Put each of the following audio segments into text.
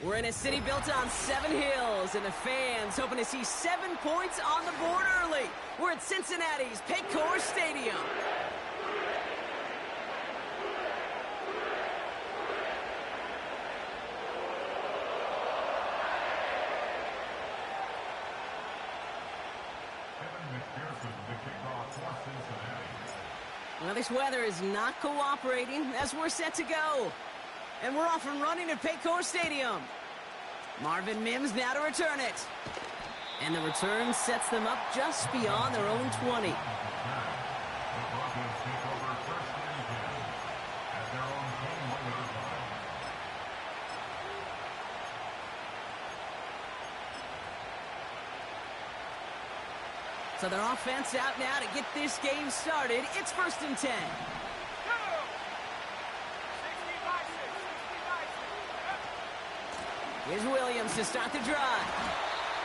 We're in a city built on 7 hills, and the fans hoping to see 7 points on the board early. We're at Cincinnati's Paycor Stadium. Well, this weather is not cooperating as we're set to go. And we're off and running at Paycor Stadium. Marvin Mims now to return it. And the return sets them up just beyond their own 20. So their offense out now to get this game started. It's 1st and 10. Here's Williams to start the drive.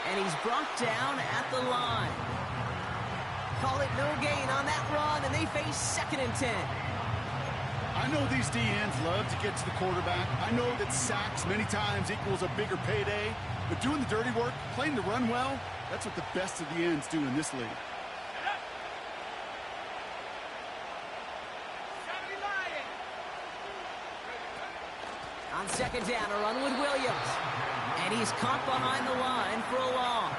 And he's brought down at the line. Call it no gain on that run, and they face 2nd and 10. I know these DNs love to get to the quarterback. I know that sacks many times equals a bigger payday. But doing the dirty work, playing the run well, that's what the best of the ends do in this league. On 2nd down, a run with Williams. And he's caught behind the line for a loss.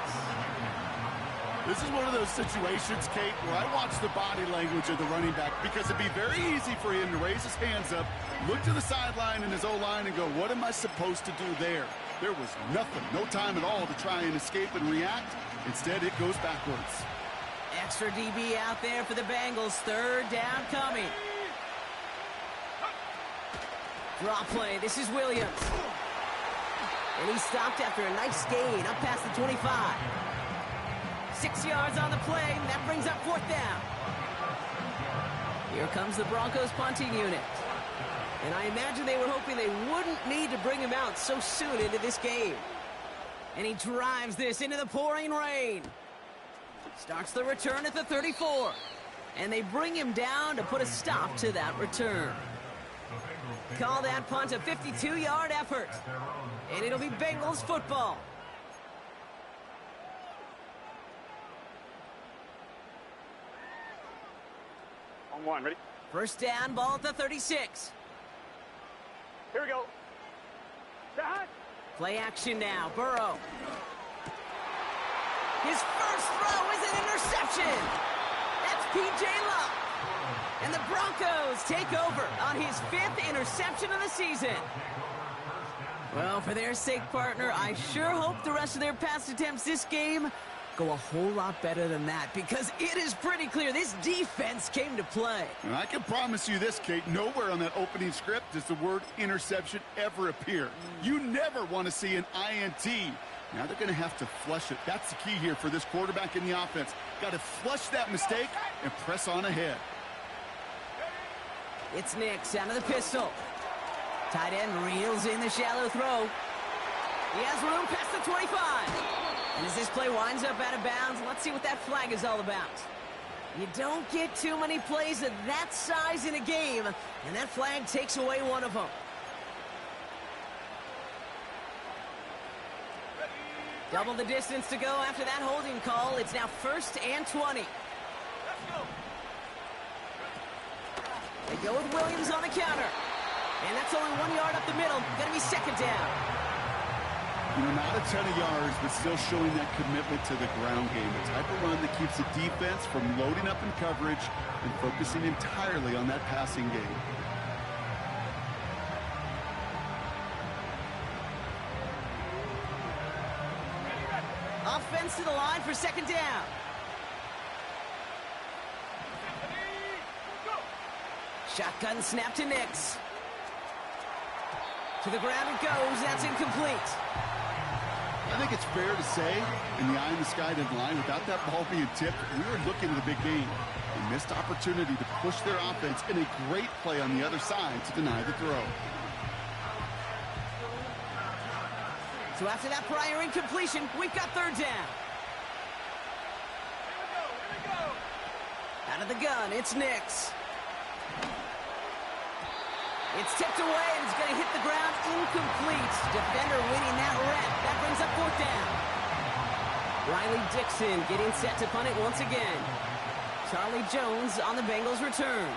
This is one of those situations, Kate, where I watch the body language of the running back because it'd be very easy for him to raise his hands up, look to the sideline in his O-line and go, what am I supposed to do there? There was nothing, no time at all to try and escape and react. Instead, it goes backwards. Extra DB out there for the Bengals. 3rd down coming. Draw play. This is Williams. And he stopped after a nice gain up past the 25. 6 yards on the play, and that brings up 4th down. Here comes the Broncos punting unit. And I imagine they were hoping they wouldn't need to bring him out so soon into this game. And he drives this into the pouring rain. Starts the return at the 34. And they bring him down to put a stop to that return. Call that punt a 52-yard effort. And it'll be Bengals football. On 1, ready? 1st down, ball at the 36. Here we go. Shot. Play action now, Burrow. His first throw is an interception. That's P.J. Luck. And the Broncos take over on his 5th interception of the season. Well, for their sake, partner, I sure hope the rest of their pass attempts this game go a whole lot better than that, because it is pretty clear this defense came to play. And I can promise you this, Kate, nowhere on that opening script does the word interception ever appear. You never want to see an INT. Now they're going to have to flush it. That's the key here for this quarterback in the offense. Got to flush that mistake and press on ahead. It's Nix out of the pistol. Tight end reels in the shallow throw. He has room past the 25. And as this play winds up out of bounds, let's see what that flag is all about. You don't get too many plays of that size in a game, and that flag takes away one of them. Double the distance to go after that holding call. It's now 1st and 20. They go with Williams on the counter. And that's only 1 yard up the middle. Going to be 2nd down. You know, not a ton of yards, but still showing that commitment to the ground game. The type of run that keeps the defense from loading up in coverage and focusing entirely on that passing game. Offense to the line for 2nd down. Shotgun snap to Nix. To the ground it goes. That's incomplete. I think it's fair to say, in the eye in the sky line, without that ball being tipped, we were looking at a big game. A missed opportunity to push their offense, and a great play on the other side to deny the throw. So after that prior incompletion, we've got 3rd down. Here we go. Out of the gun, it's Nix. It's tipped away, and it's going to hit the ground incomplete. Defender winning that rep. That brings up 4th down. Riley Dixon getting set to punt it once again. Charlie Jones on the Bengals return.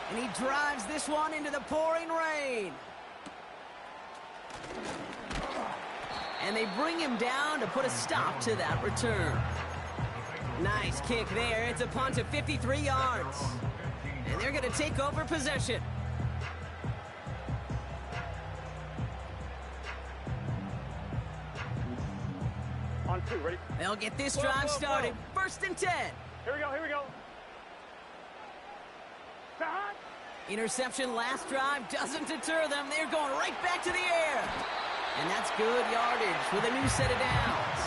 And he drives this one into the pouring rain. And they bring him down to put a stop to that return. Nice kick there. It's a punt of 53 yards. And they're going to take over possession. On 2, ready? They'll get this drive started. 1st and 10. Here we go, here we go. To Hunt. Interception last drive doesn't deter them. They're going right back to the air. And that's good yardage with a new set of downs.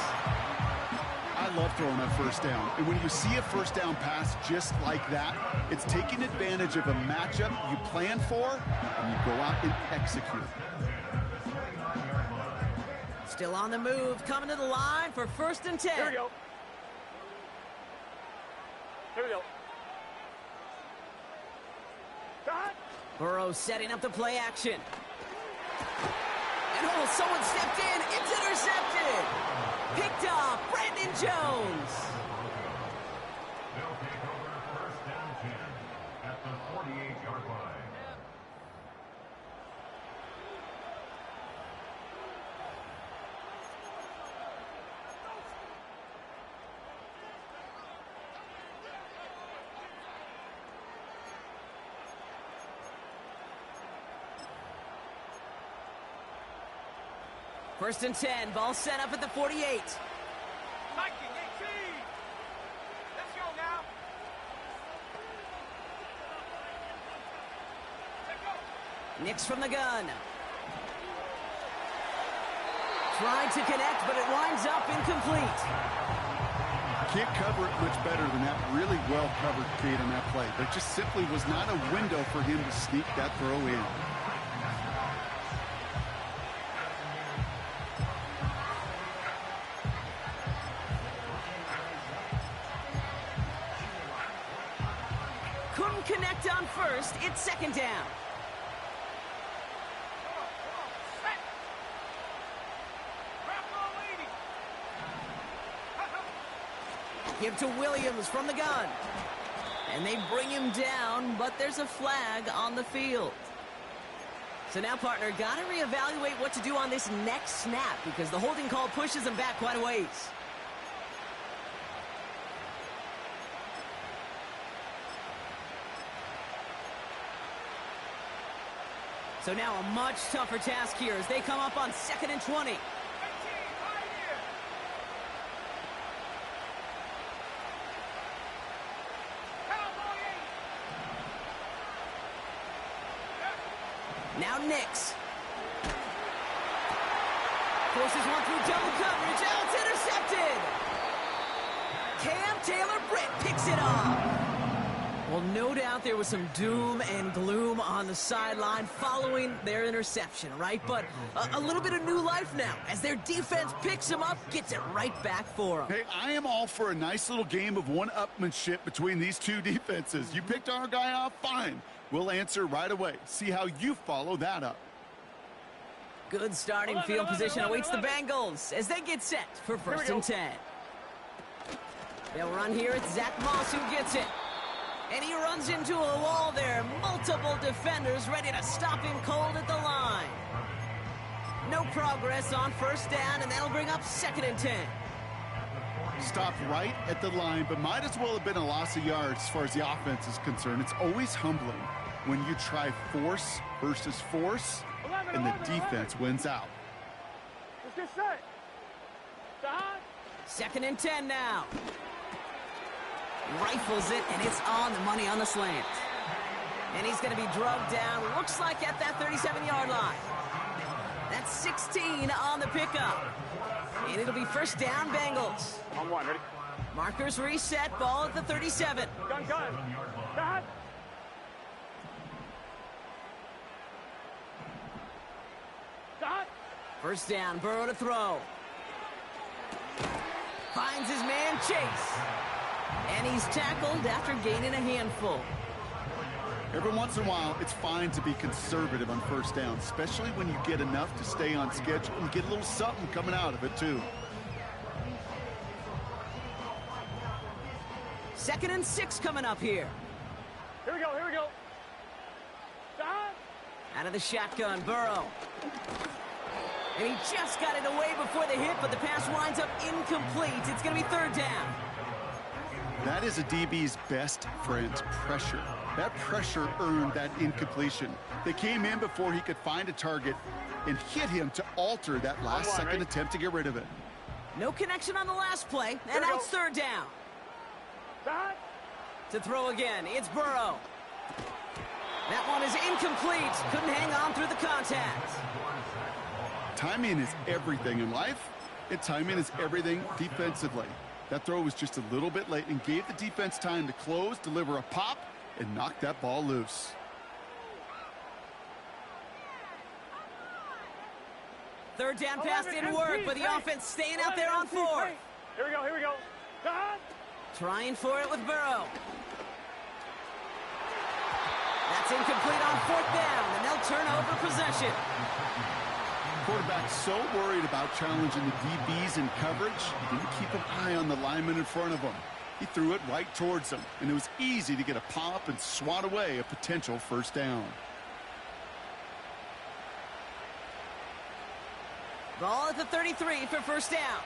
I love throwing a 1st down. And when you see a 1st down pass just like that, it's taking advantage of a matchup you plan for, and you go out and execute. Still on the move, coming to the line for 1st and 10. Here we go. Here we go. To Hunt. Burrow setting up the play action. And oh, someone stepped in. It's intercepted. Picked off Brandon Jones. They'll take over 1st and 10 at the 48-yard line. First and 10, ball set up at the 48. Let's go now. Nix from the gun. Tried to connect, but it winds up incomplete. Can't cover it much better than that. Really well covered, Kate, on that play. There just simply was not a window for him to sneak that throw in. Couldn't connect on 1st. It's 2nd down. Give to Williams from the gun. And they bring him down, but there's a flag on the field. So now, partner, got to reevaluate what to do on this next snap because the holding call pushes him back quite a ways. So now a much tougher task here as they come up on 2nd and 20. Now Nix. Forces one through double coverage. Oh, it's intercepted. Cam Taylor-Britt picks it off. Well, no doubt there was some doom and gloom on the sideline following their interception, right? But a little bit of new life now as their defense picks them up, gets it right back for them. Hey, I am all for a nice little game of one-upmanship between these two defenses. You picked our guy off, fine. We'll answer right away. See how you follow that up. Good starting field position awaits the Bengals as they get set for 1st and 10. They'll run here. It's Zach Moss who gets it. And he runs into a wall there. Multiple defenders ready to stop him cold at the line. No progress on 1st down, and that'll bring up 2nd and 10. Stopped right at the line, but might as well have been a loss of yards as far as the offense is concerned. It's always humbling when you try force versus force, and the defense wins out. Let's get set. Stop. 2nd and 10 now. Rifles it, and it's on the money on the slant. And he's going to be drugged down, looks like at that 37-yard line. That's 16 on the pickup. And it'll be 1st down, Bengals. On 1, ready? Markers reset, ball at the 37. Gun. Stop. Stop. 1st down, Burrow to throw. Finds his man, Chase. And he's tackled after gaining a handful. Every once in a while, it's fine to be conservative on first down, especially when you get enough to stay on schedule and get a little something coming out of it, too. 2nd and 6 coming up here. Here we go, here we go. Stop. Out of the shotgun, Burrow. And he just got it away before the hit, but the pass winds up incomplete. It's going to be 3rd down. That is a DB's best friend, pressure. That pressure earned that incompletion. They came in before he could find a target and hit him to alter that last second attempt to get rid of it. No connection on the last play, and now it's 3rd down. Stop. To throw again, it's Burrow. That one is incomplete. Couldn't hang on through the contact. Timing is everything in life, and timing is everything defensively. That throw was just a little bit late and gave the defense time to close, deliver a pop, and knock that ball loose. Third down pass didn't work, but the offense staying out there on 4th. Here we go, here we go. Stop. Trying for it with Burrow. That's incomplete on 4th down, and they'll turn over possession. Quarterback so worried about challenging the DBs in coverage, he didn't keep an eye on the lineman in front of him. He threw it right towards him, and it was easy to get a pop and swat away a potential 1st down. Ball at the 33 for 1st down.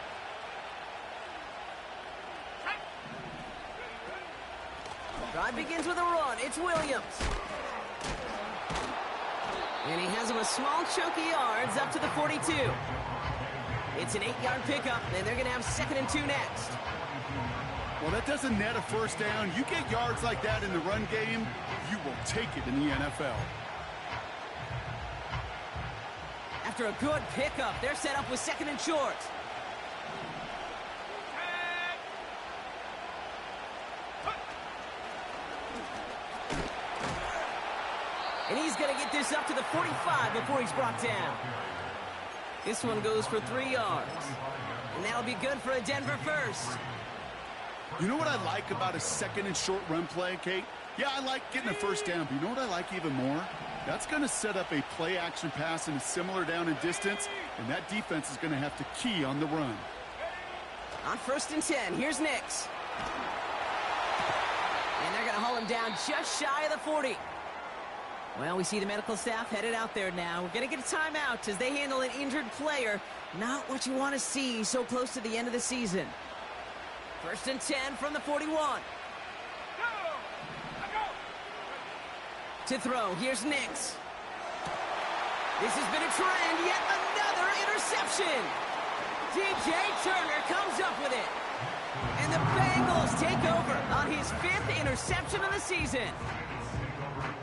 Drive begins with a run. It's Williams. And he has him a small chunk of yards up to the 42. It's an 8-yard pickup, and they're going to have 2nd and 2 next. Well, that doesn't net a 1st down. You get yards like that in the run game, you will take it in the NFL. After a good pickup, they're set up with 2nd and short. And he's going to get this up to the 45 before he's brought down. This one goes for 3 yards. And that'll be good for a Denver first. You know what I like about a 2nd and short run play, Kate? Yeah, I like getting a 1st down, but you know what I like even more? That's going to set up a play-action pass in a similar down and distance, and that defense is going to have to key on the run. On 1st and 10, here's Nix. And they're going to haul him down just shy of the 40. Well, we see the medical staff headed out there now. We're going to get a timeout as they handle an injured player. Not what you want to see so close to the end of the season. 1st and 10 from the 41. To throw, here's Nix. This has been a trend, yet another interception. DJ Turner comes up with it. And the Bengals take over on his 5th interception of the season.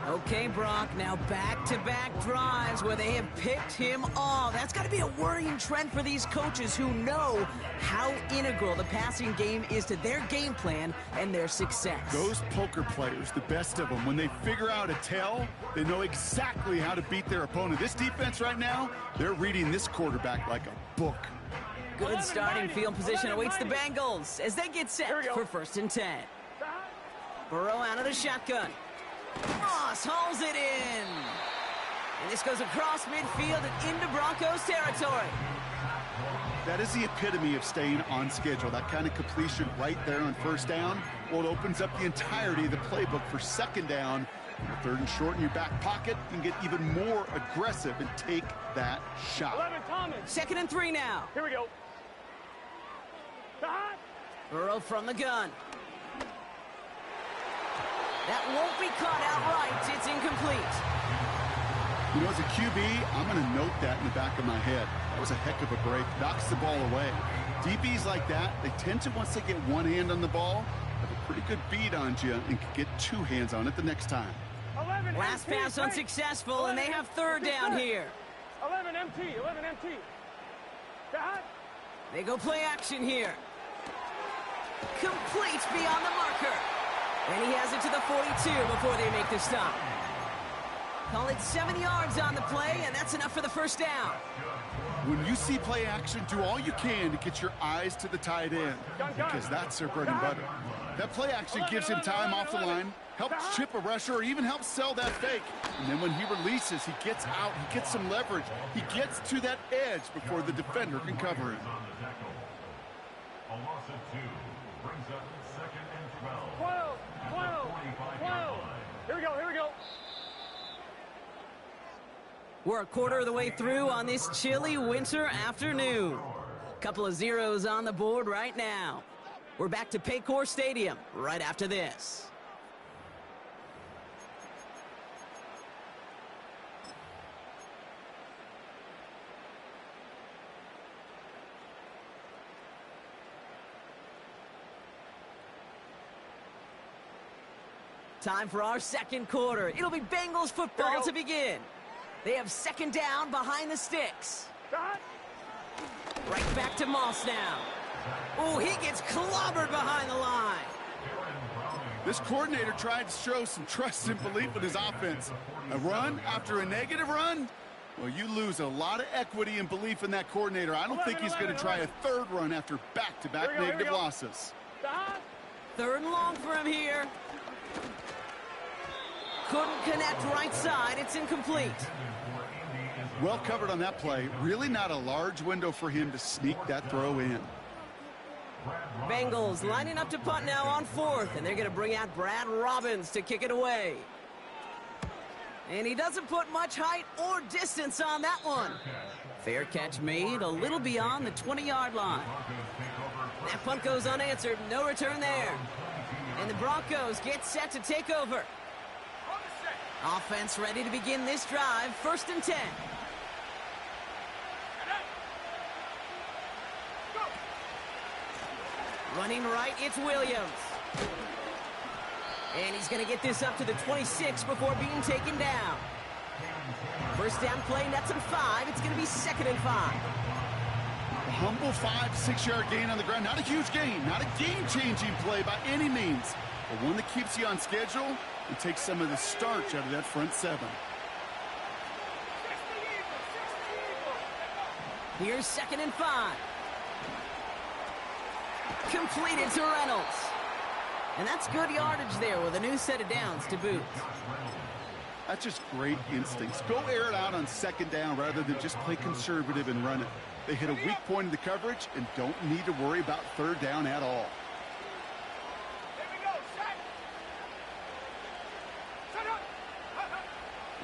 Okay, Brock, now back-to-back drives where they have picked him off. That's got to be a worrying trend for these coaches who know how integral the passing game is to their game plan and their success. Those poker players, the best of them, when they figure out a tell, they know exactly how to beat their opponent. This defense right now, they're reading this quarterback like a book. Good starting field position awaits the Bengals as they get set for 1st and 10. Burrow out of the shotgun. Moss hauls it in. And this goes across midfield and into Broncos territory. That is the epitome of staying on schedule. That kind of completion right there on 1st down. Well, it opens up the entirety of the playbook for 2nd down. 3rd and short in your back pocket. You can get even more aggressive and take that shot. 11, Thomas. 2nd and 3 now. Here we go. Stop. Burrow from the gun. That won't be caught outright. It's incomplete. You know, as a QB, I'm going to note that in the back of my head. That was a heck of a break. Knocks the ball away. DBs like that, they tend to, once they get one hand on the ball, have a pretty good beat on you and can get 2 hands on it the next time. 11 Last MT, pass unsuccessful, and they have 3rd down here. 11 MT, 11 MT. Stop. They go play action here. Complete beyond the marker. And he has it to the 42 before they make the stop. Call it 7 yards on the play, and that's enough for the 1st down. When you see play action, do all you can to get your eyes to the tight end, because that's their bread and butter. That play action gives him time off the line, helps chip a rusher, or even helps sell that fake. And then when he releases, he gets out, he gets some leverage. He gets to that edge before the defender can cover him. A loss of 2 brings up 2nd and 12. 12. 12. Here we go. Here we go. We're a quarter of the way through on this chilly winter afternoon. Couple of zeros on the board right now. We're back to Paycor Stadium right after this. Time for our second quarter. It'll be Bengals football to begin. They have 2nd down behind the sticks. Right back to Moss now. Oh, he gets clobbered behind the line. This coordinator tried to show some trust and belief in his offense. A run after a negative run? Well, you lose a lot of equity and belief in that coordinator. I don't think he's going to try a 3rd run after back-to-back negative losses. 3rd and long for him here. Couldn't connect right side. It's incomplete. Well covered on that play. Really not a large window for him to sneak that throw in. Bengals lining up to punt now on 4th, and they're going to bring out Brad Robbins to kick it away. And he doesn't put much height or distance on that one. Fair catch made a little beyond the 20-yard line. That punt goes unanswered. No return there. And the Broncos get set to take over. Offense ready to begin this drive. 1st and 10. Running right, it's Williams. And he's going to get this up to the 26 before being taken down. 1st down play, nets him 5. It's going to be 2nd and 5. A humble 5-6-yard gain on the ground. Not a huge gain, not a game-changing play by any means, but one that keeps you on schedule and takes some of the starch out of that front 7. Here's 2nd and 5. Completed to Reynolds. And that's good yardage there with a new set of downs to boot. That's just great instincts. Go air it out on 2nd down rather than just play conservative and run it. They hit a weak point in the coverage and don't need to worry about 3rd down at all.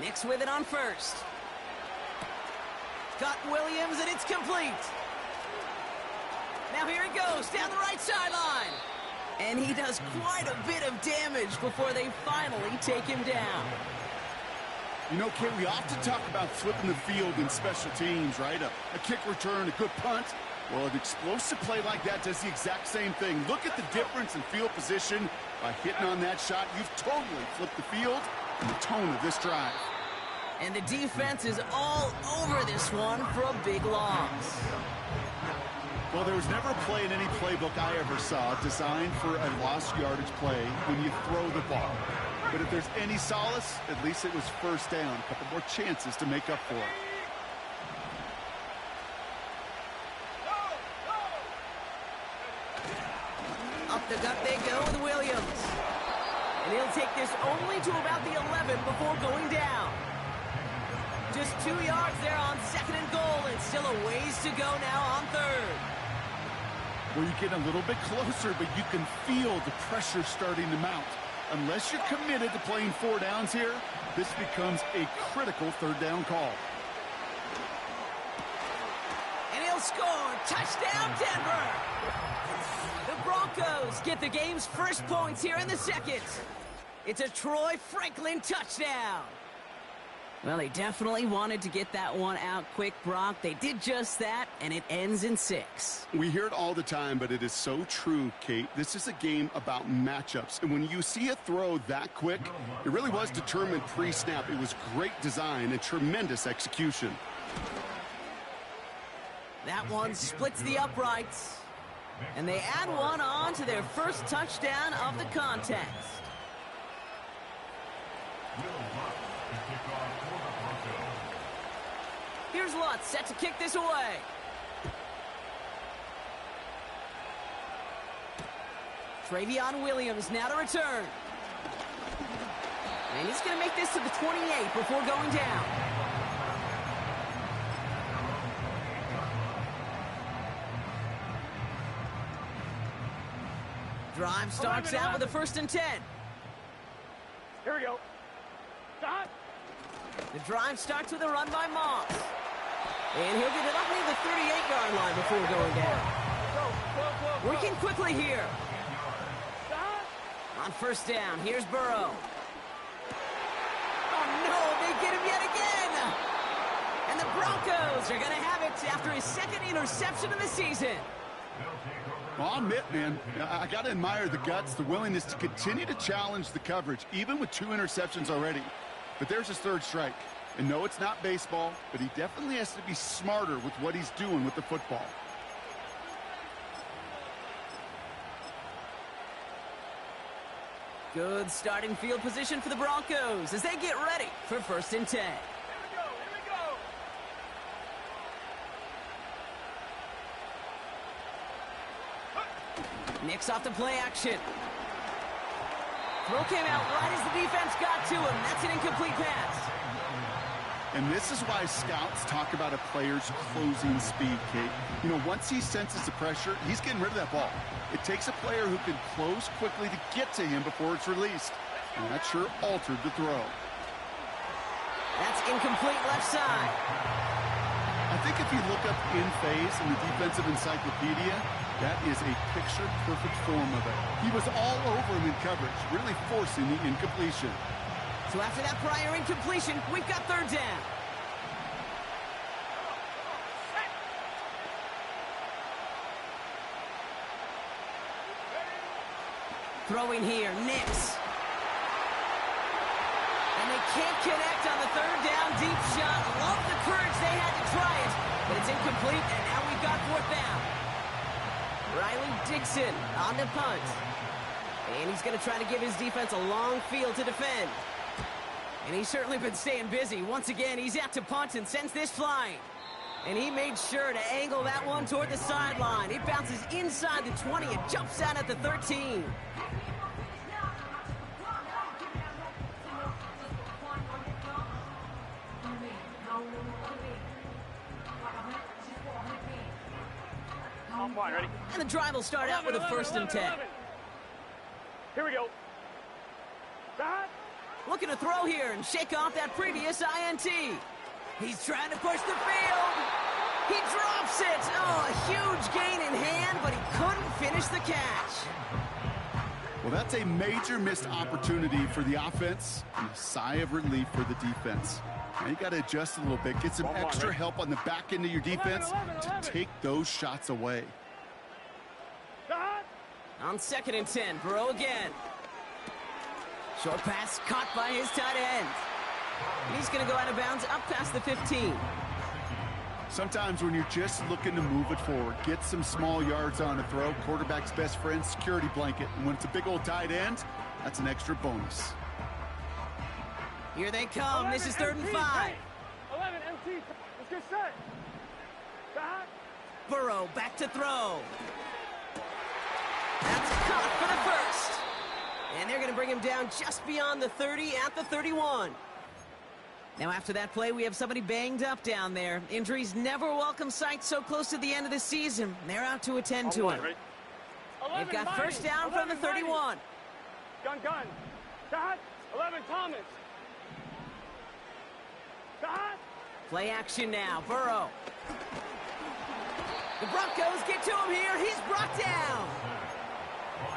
Nix with it on 1st. Got Williams, and it's complete. Now here he goes down the right sideline. And he does quite a bit of damage before they finally take him down. You know, Kate, we often talk about flipping the field in special teams, right? A kick return, a good punt. Well, an explosive play like that does the exact same thing. Look at the difference in field position by hitting on that shot. You've totally flipped the field and the tone of this drive. And the defense is all over this one for a big loss. Well, there was never a play in any playbook I ever saw designed for a lost yardage play when you throw the ball. But if there's any solace, at least it was 1st down. A couple more chances to make up for it. Up the gut they go with Williams. And he'll take this only to about the 11 before going down. Just 2 yards there on 2nd and goal, and still a ways to go now on 3rd. Well, you get a little bit closer, but you can feel the pressure starting to mount. Unless you're committed to playing 4 downs here, this becomes a critical 3rd down call. And he'll score. Touchdown, Denver. The Broncos get the game's first points here in the 2nd. It's a Troy Franklin touchdown. Well, they definitely wanted to get that one out quick, Brock. They did just that, and it ends in 6. We hear it all the time, but it is so true, Kate. This is a game about matchups. And when you see a throw that quick, it really was determined pre-snap. It was great design and tremendous execution. That one splits the uprights. And they add one on to their first touchdown of the contest. Here's Lutz set to kick this away. Travion Williams now to return. And he's going to make this to the 28 before going down. Drive starts out with a 1st and 10. Here we go. Stop. The drive starts with a run by Moss. And he'll get it up near the 38-yard line before going down. Go. Working quickly here. Stop. On 1st down, here's Burrow. Oh, no, they get him yet again. And the Broncos are going to have it after his 2nd interception of the season. Well, I'll admit, man, I got to admire the guts, the willingness to continue to challenge the coverage, even with 2 interceptions already. But there's his 3rd strike. And no, it's not baseball, but he definitely has to be smarter with what he's doing with the football. Good starting field position for the Broncos as they get ready for 1st and 10. Here we go. Nicks off the play action. Throw came out right as the defense got to him. That's an incomplete pass. And this is why scouts talk about a player's closing speed, Kate. You know, once he senses the pressure, he's getting rid of that ball. It takes a player who can close quickly to get to him before it's released. And that sure altered the throw. That's incomplete left side. I think if you look up in phase in the defensive encyclopedia, that is a picture-perfect form of it. He was all over him in coverage, really forcing the incompletion. So after that prior incompletion, we've got 3rd down. Throwing here, Nicks. And they can't connect on the 3rd down deep shot. Love the courage they had to try it, but it's incomplete, and now we've got 4th down. Riley Dixon on the punt. And he's going to try to give his defense a long field to defend. And he's certainly been staying busy. Once again, he's out to punt and sends this flying. And he made sure to angle that one toward the sideline. It bounces inside the 20 and jumps out at the 13. Come on, ready? And the drive will start out with a 1st and 10. Here we go. Stop. Looking to throw here and shake off that previous INT. He's trying to push the field. He drops it. Oh, a huge gain in hand, but he couldn't finish the catch. Well, that's a major missed opportunity for the offense and a sigh of relief for the defense. Now you got to adjust a little bit, get some extra help on the back end of your defense to take those shots away. Stop. On 2nd and 10, Burrow again. Short pass caught by his tight end. And he's going to go out of bounds up past the 15. Sometimes when you're just looking to move it forward, get some small yards on a throw, quarterback's best friend, security blanket. And when it's a big old tight end, that's an extra bonus. Here they come. This is 3rd and 5. 11 MT. Let's get set. Stop. Burrow back to throw. That's caught for the 1st. And they're going to bring him down just beyond the 30 at the 31. Now after that play, we have somebody banged up down there. Injuries never welcome sight so close to the end of the season. They're out to attend to him. They've got 1st down from the 31. Gun. Stop. 11 Thomas. Stop. Play action now. Burrow. The Broncos get to him here. He's brought down.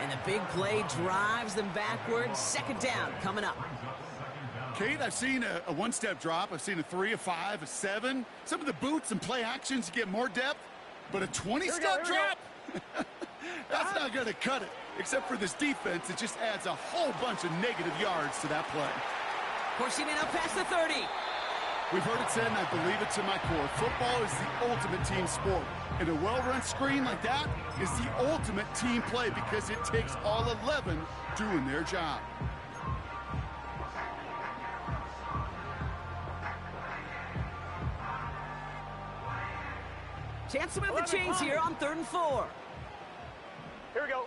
And the big play drives them backwards. 2nd down coming up. Kate, I've seen a one-step drop. I've seen a 3, a 5, a 7. Some of the boots and play actions get more depth, but a 20-step drop? That's not going to cut it. Except for this defense, it just adds a whole bunch of negative yards to that play. Pushing it up past the 30. We've heard it said, and I believe it to my core. Football is the ultimate team sport. And a well-run screen like that is the ultimate team play because it takes all 11 doing their job. Chance to move the chains here on 3rd and 4. Here we go.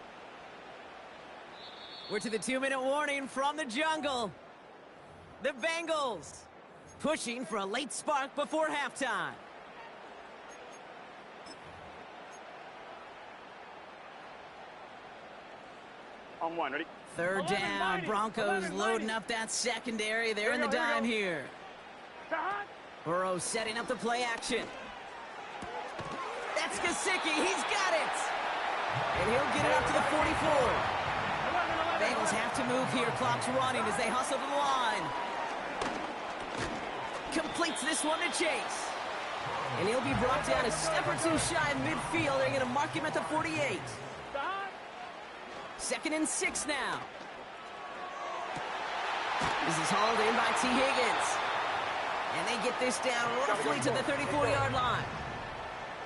We're to the 2-minute warning from the jungle. The Bengals pushing for a late spark before halftime. On one, ready? Third down, Broncos loading up that secondary. They're in the dime here. Burrow setting up the play action. That's Gesicki. He's got it. And he'll get it up to the 44. Bengals have to move here. Clock's running as they hustle to the line. Completes this one to Chase. And he'll be brought down a step or two shy of midfield. They're going to mark him at the 48. 2nd and 6 now. This is hauled in by T. Higgins. And they get this down roughly to the 34-yard line.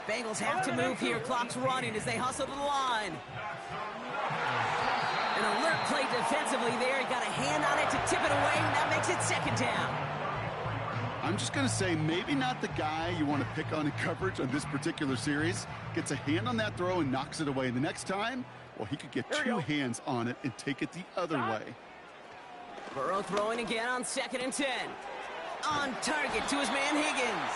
Bengals have to move here. Clock's running as they hustle to the line. An alert play defensively there. He got a hand on it to tip it away, and that makes it 2nd down. I'm just going to say maybe not the guy you want to pick on in coverage on this particular series. Gets a hand on that throw and knocks it away. And the next time, well, he could get 2 hands on it and take it the other way. Burrow throwing again on 2nd and 10. On target to his man Higgins.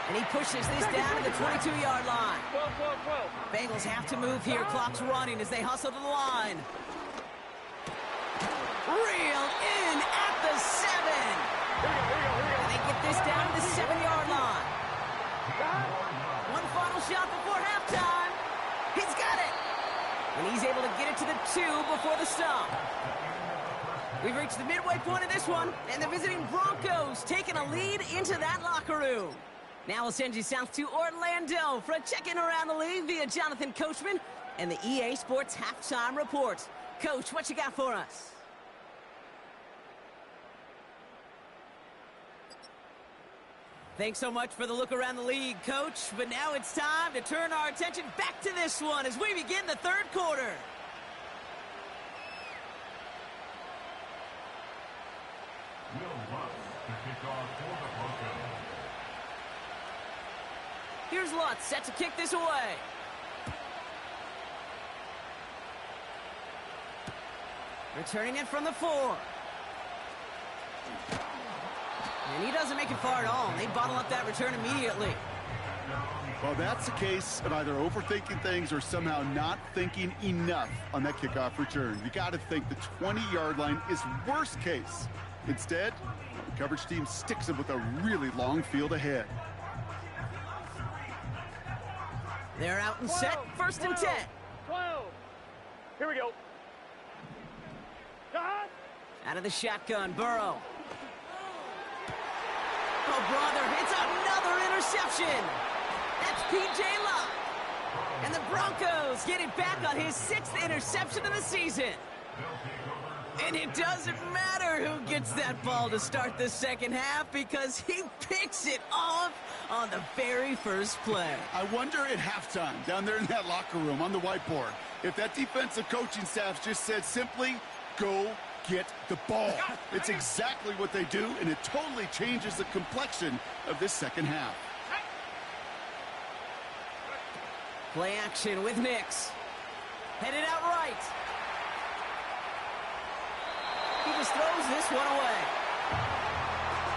And he pushes this down to the 22-yard line. 12. Bengals have to move here. Clock's running as they hustle to the line. Reeled in at the 7. And they get this down to the 7-yard line. One final shot before halftime. He's got it. And he's able to get it to the 2 before the stop. We've reached the midway point of this one, and the visiting Broncos taking a lead into that locker room. Now we'll send you south to Orlando for a check-in around the league via Jonathan Coachman and the EA Sports Halftime Report. Coach, what you got for us? Thanks so much for the look around the league, Coach. But now it's time to turn our attention back to this one as we begin the 3rd quarter. Here's Lutz set to kick this away. Returning it from the 4. And he doesn't make it far at all. They bottle up that return immediately. Well, that's the case of either overthinking things or somehow not thinking enough on that kickoff return. You got to think the 20-yard line is worst case. Instead, the coverage team sticks him with a really long field ahead. They're out and set. 1st and 10. 12. Here we go. Out of the shotgun, Burrow. Oh, brother, it's another interception. That's P.J. Locke. And the Broncos get it back on his 6th interception of the season. And it doesn't matter who gets that ball to start the 2nd half because he picks it off on the very first play. I wonder at halftime, down there in that locker room on the whiteboard, if that defensive coaching staff just said simply, go get the ball. It's exactly what they do, and it totally changes the complexion of this 2nd half. Play action with Nix. Headed out right. He just throws this one away.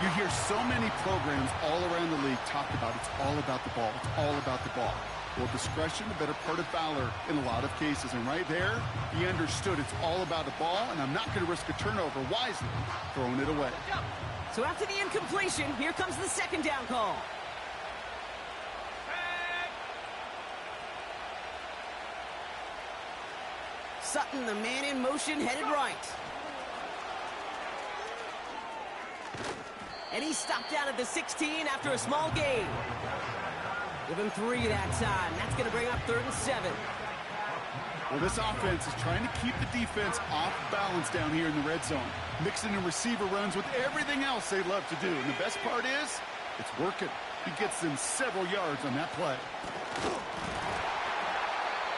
You hear so many programs all around the league talk about it's all about the ball. It's all about the ball. Well, discretion, the better part of valor in a lot of cases. And right there, he understood it's all about the ball, and I'm not going to risk a turnover wisely, throwing it away. So after the incompletion, here comes the 2nd down call. Sutton, the man in motion, headed right. And he stopped out at the 16 after a small gain. Give him 3 that time. That's going to bring up 3rd and 7. Well, this offense is trying to keep the defense off balance down here in the red zone, mixing in receiver runs with everything else they love to do. And the best part is, it's working. He gets them several yards on that play.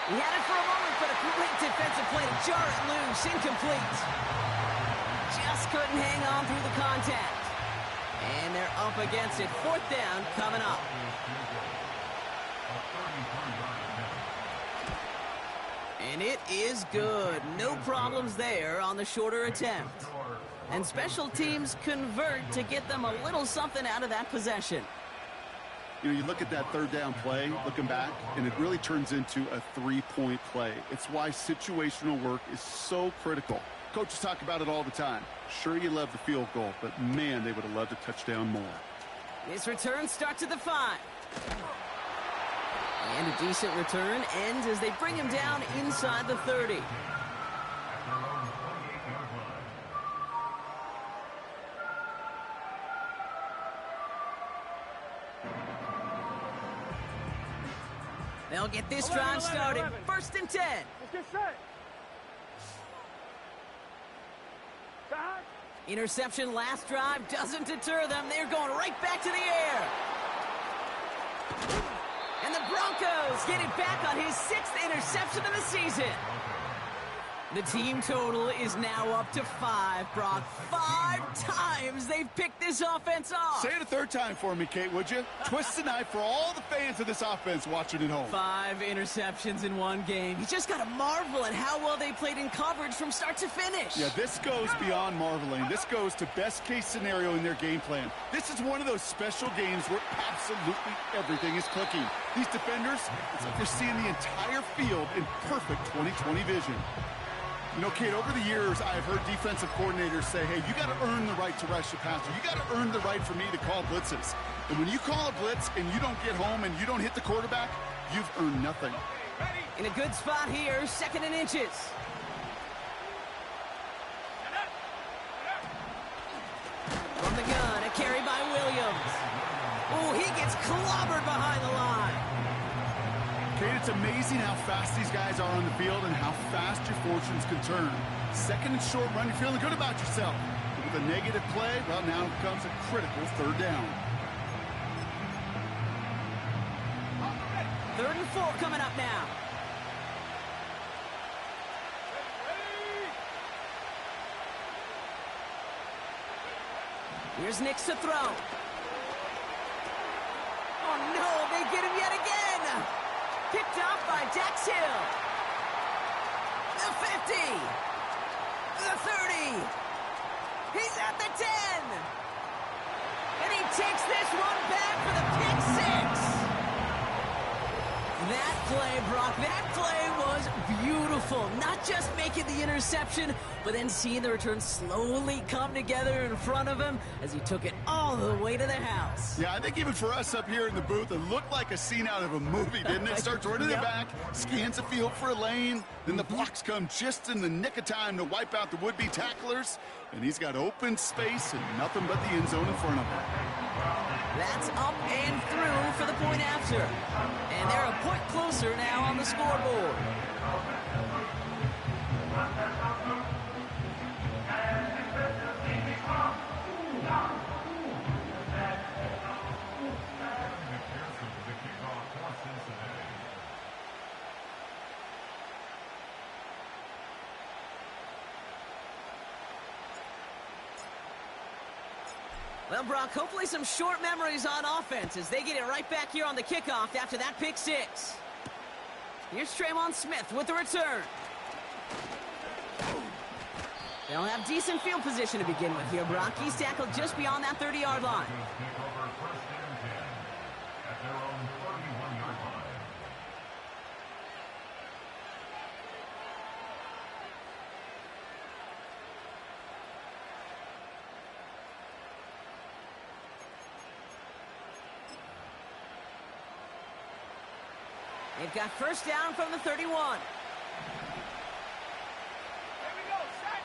He had it for a moment, but a great defensive play to jar it loose. Incomplete. Just couldn't hang on through the contact. And they're up against it. 4th down coming up. And it is good. No problems there on the shorter attempt. And special teams convert to get them a little something out of that possession. You know, you look at that third down play, looking back, and it really turns into a three-point play. It's why situational work is so critical. Coaches talk about it all the time. Sure, you love the field goal, but man, they would have loved a touchdown more. This return starts at the 5. And a decent return ends as they bring him down inside the 30. They'll get this drive started. 1st and 10. Let's get set. Back. Interception last drive doesn't deter them. They're going right back to the air. And the Broncos get it back on his 6th interception of the season. The team total is now up to 5, Brock. 5 times they've picked this offense off. Say it a third time for me, Kate, would you? Twist the knife for all the fans of this offense watching at home. 5 interceptions in one game. You just got to marvel at how well they played in coverage from start to finish. Yeah, this goes beyond marveling. This goes to best-case scenario in their game plan. This is one of those special games where absolutely everything is clicking. These defenders, it's like they're seeing the entire field in perfect 20/20 vision. You know, Kate, over the years, I've heard defensive coordinators say, hey, you got to earn the right to rush the passer. You got to earn the right for me to call blitzes. And when you call a blitz and you don't get home and you don't hit the quarterback, you've earned nothing. In a good spot here, 2nd and inches. From the gun, a carry by Williams. Oh, he gets clobbered behind the line. Kate, it's amazing how fast these guys are on the field and how fast your fortunes can turn. 2nd and short run, you're feeling good about yourself. But with a negative play, well, now comes a critical 3rd down. 3rd and 4 coming up now. Here's Nix to throw. Oh, no, they get him yet again. Picked off by Dax Hill. The 50. The 30. He's at the 10. And he takes this one back for the pick 6. That play, Brock, that play was beautiful. Not just making the interception, but then seeing the return slowly come together in front of him as he took it all the way to the house. Yeah, I think even for us up here in the booth, it looked like a scene out of a movie, didn't it? Starts running it back, scans the field for a lane, then the blocks come just in the nick of time to wipe out the would-be tacklers, and he's got open space and nothing but the end zone in front of him. That's up and through for the point after. And they're a point closer now on the scoreboard. Well, Brock, hopefully some short memories on offense as they get it right back here on the kickoff after that pick 6. Here's Traymon Smith with the return. They'll have decent field position to begin with here, Brock. He's tackled just beyond that 30-yard line. They've got 1st down from the 31. Here we go, set.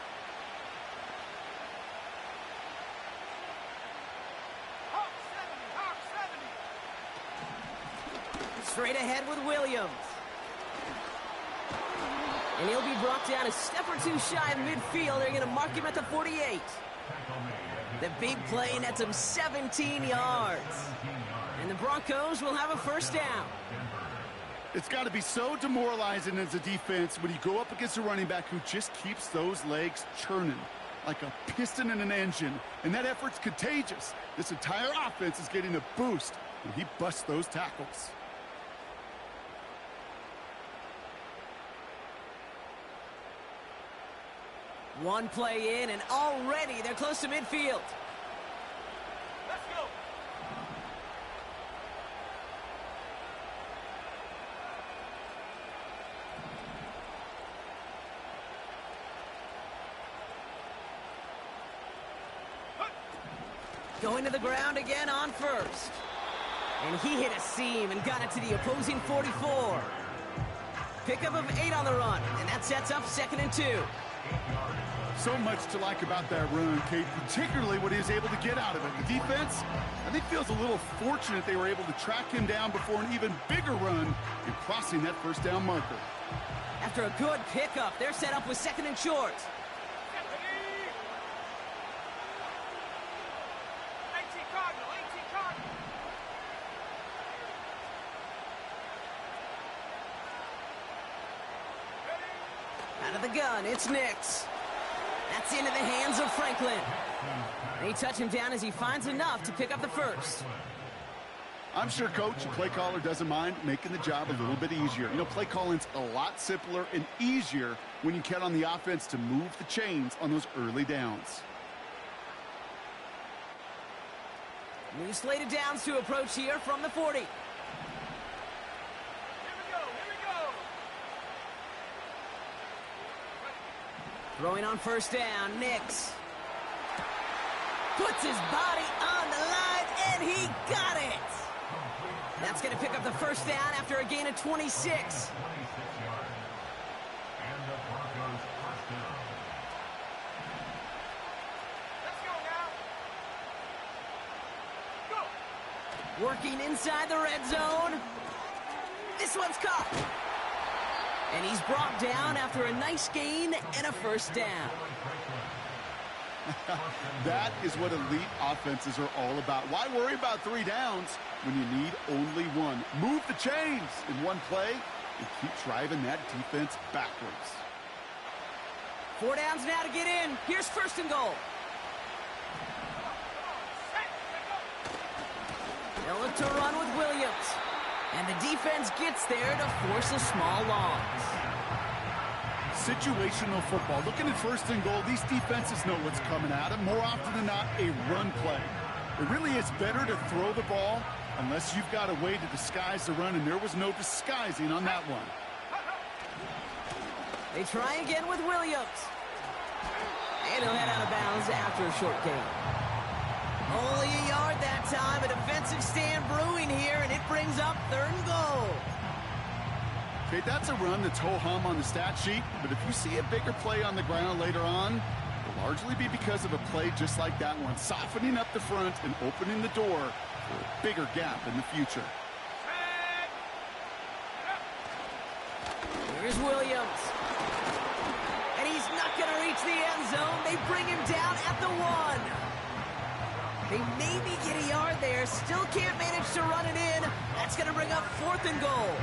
Hawk 70. Straight ahead with Williams. And he'll be brought down a step or two shy of midfield. They're going to mark him at the 48. The big play nets him 17 yards. And the Broncos will have a 1st down. It's got to be so demoralizing as a defense when you go up against a running back who just keeps those legs churning like a piston in an engine. And that effort's contagious. This entire offense is getting a boost when he busts those tackles. One play in, and already they're close to midfield. Let's go. Going to the ground again on first. And he hit a seam and got it to the opposing 44. Pickup of 8 on the run, and that sets up 2nd and 2. So much to like about that run, Kate, particularly what he was able to get out of it. The defense, I think, feels a little fortunate they were able to track him down before an even bigger run in crossing that first down marker. After a good pickup, they're set up with 2nd and short. 18 Cardinal, 18 Cardinal. Out of the gun, it's Nix. That's into the hands of Franklin. They touch him down as he finds enough to pick up the first. I'm sure, Coach, the play caller doesn't mind making the job a little bit easier. You know, play calling's a lot simpler and easier when you count on the offense to move the chains on those early downs. New slated downs to approach here from the 40. Here we go, here we go. Throwing on first down, Nix. Puts his body on the line, and he got it! That's going to pick up the first down after a gain of 26. 26 yards. And the Broncos first down. Let's go now. Go. Working inside the red zone. This one's caught. And he's brought down after a nice gain and a first down. That is what elite offenses are all about. Why worry about 3 downs when you need only 1? Move the chains in one play and keep driving that defense backwards. 4 downs now to get in. Here's 1st and goal. They'll look to run with Williams. And the defense gets there to force a small loss. Situational football. Looking at 1st and goal, these defenses know what's coming at them. More often than not, a run play. It really is better to throw the ball unless you've got a way to disguise the run, and there was no disguising on that one. They try again with Williams. And he'll head out of bounds after a short gain. Only a yard that time. A defensive stand brewing here, and it brings up 3rd and goal. Okay, that's a run that's ho-hum on the stat sheet, but if you see a bigger play on the ground later on, it'll largely be because of a play just like that one, softening up the front and opening the door for a bigger gap in the future. Here's Williams. And he's not going to reach the end zone. They bring him down at the 1. They maybe get a yard there, still can't manage to run it in. That's going to bring up 4th and goal.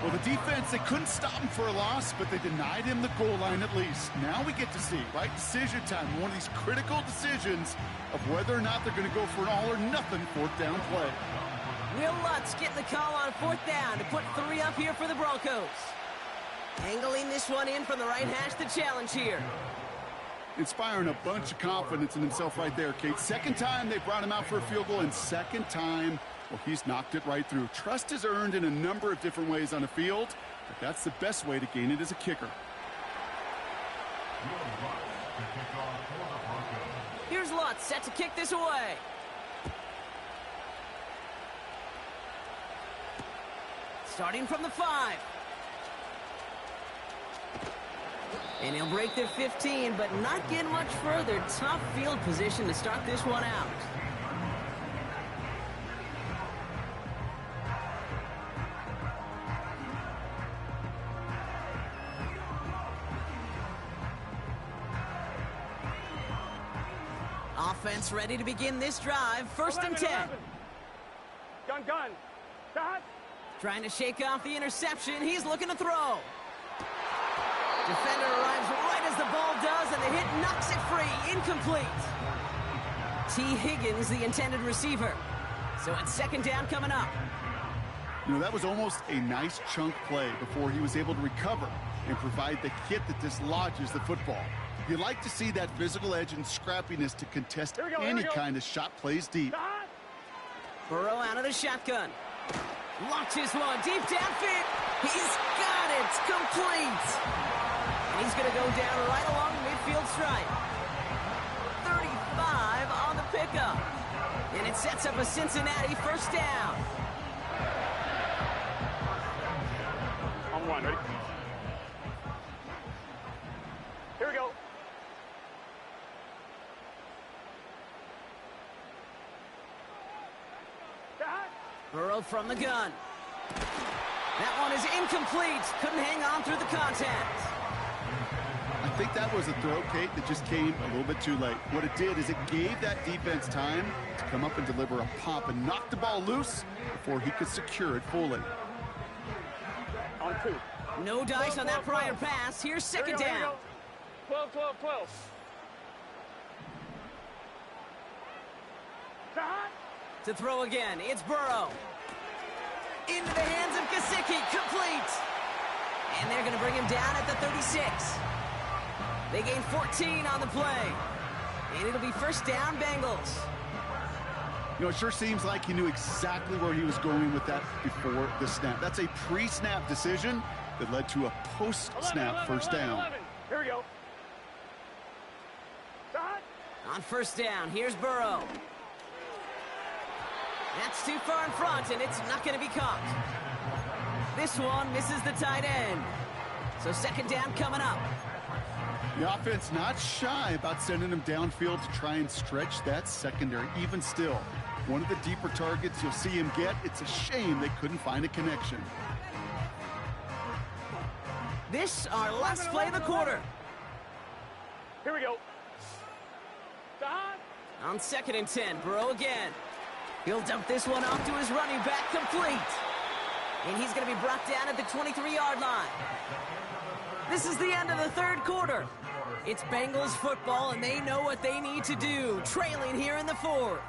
Well, the defense, they couldn't stop him for a loss, but they denied him the goal line at least. Now we get to see, right, decision time, one of these critical decisions of whether or not they're going to go for an all-or-nothing 4th down play. Will Lutz getting the call on 4th down to put 3 up here for the Broncos. Angling this one in from the right hash, the challenge here. Inspiring a bunch of confidence in himself right there, Kate. 2nd time they brought him out for a field goal, and 2nd time, well, he's knocked it right through. Trust is earned in a number of different ways on the field, but that's the best way to gain it as a kicker. Here's Lutz set to kick this away. Starting from the 5. And he'll break their 15, but not get much further. Tough field position to start this one out. Offense ready to begin this drive. 1st and 10. 11. Gun. Dot. Trying to shake off the interception. He's looking to throw. Defender arrives right as the ball does, and the hit knocks it free. Incomplete. T. Higgins, the intended receiver. So it's 2nd down coming up. You know, that was almost a nice chunk play before he was able to recover and provide the hit that dislodges the football. You like to see that physical edge and scrappiness to contest any kind of shot plays deep. Burrow out of the shotgun. Launches one deep downfield. He's got it. Complete. And he's going to go down right along the midfield stripe. 35 on the pickup. And it sets up a Cincinnati first down. On one, ready? Here we go. Burrow from the gun. That one is incomplete. Couldn't hang on through the contact. I think that was a throw, Kate, that just came a little bit too late. What it did is it gave that defense time to come up and deliver a pop and knock the ball loose before he could secure it fully. On two. No dice on that prior pass. Here's second down. 12, 12, 12. To throw again, it's Burrow. Into the hands of Gesicki, complete. And they're going to bring him down at the 36. They gain 14 on the play. And it'll be first down, Bengals. You know, it sure seems like he knew exactly where he was going with that before the snap. That's a pre-snap decision that led to a post-snap first down. 11. Here we go. On first down, here's Burrow. That's too far in front, and it's not going to be caught. This one misses the tight end. So second down coming up. The offense not shy about sending him downfield to try and stretch that secondary. Even still, one of the deeper targets you'll see him get. It's a shame they couldn't find a connection. This, our last play of the quarter. Here we go. On second and 10, Burrow again. He'll dump this one off to his running back, complete. And he's going to be brought down at the 23-yard line. This is the end of the third quarter. It's Bengals football, and they know what they need to do, trailing here in the fourth.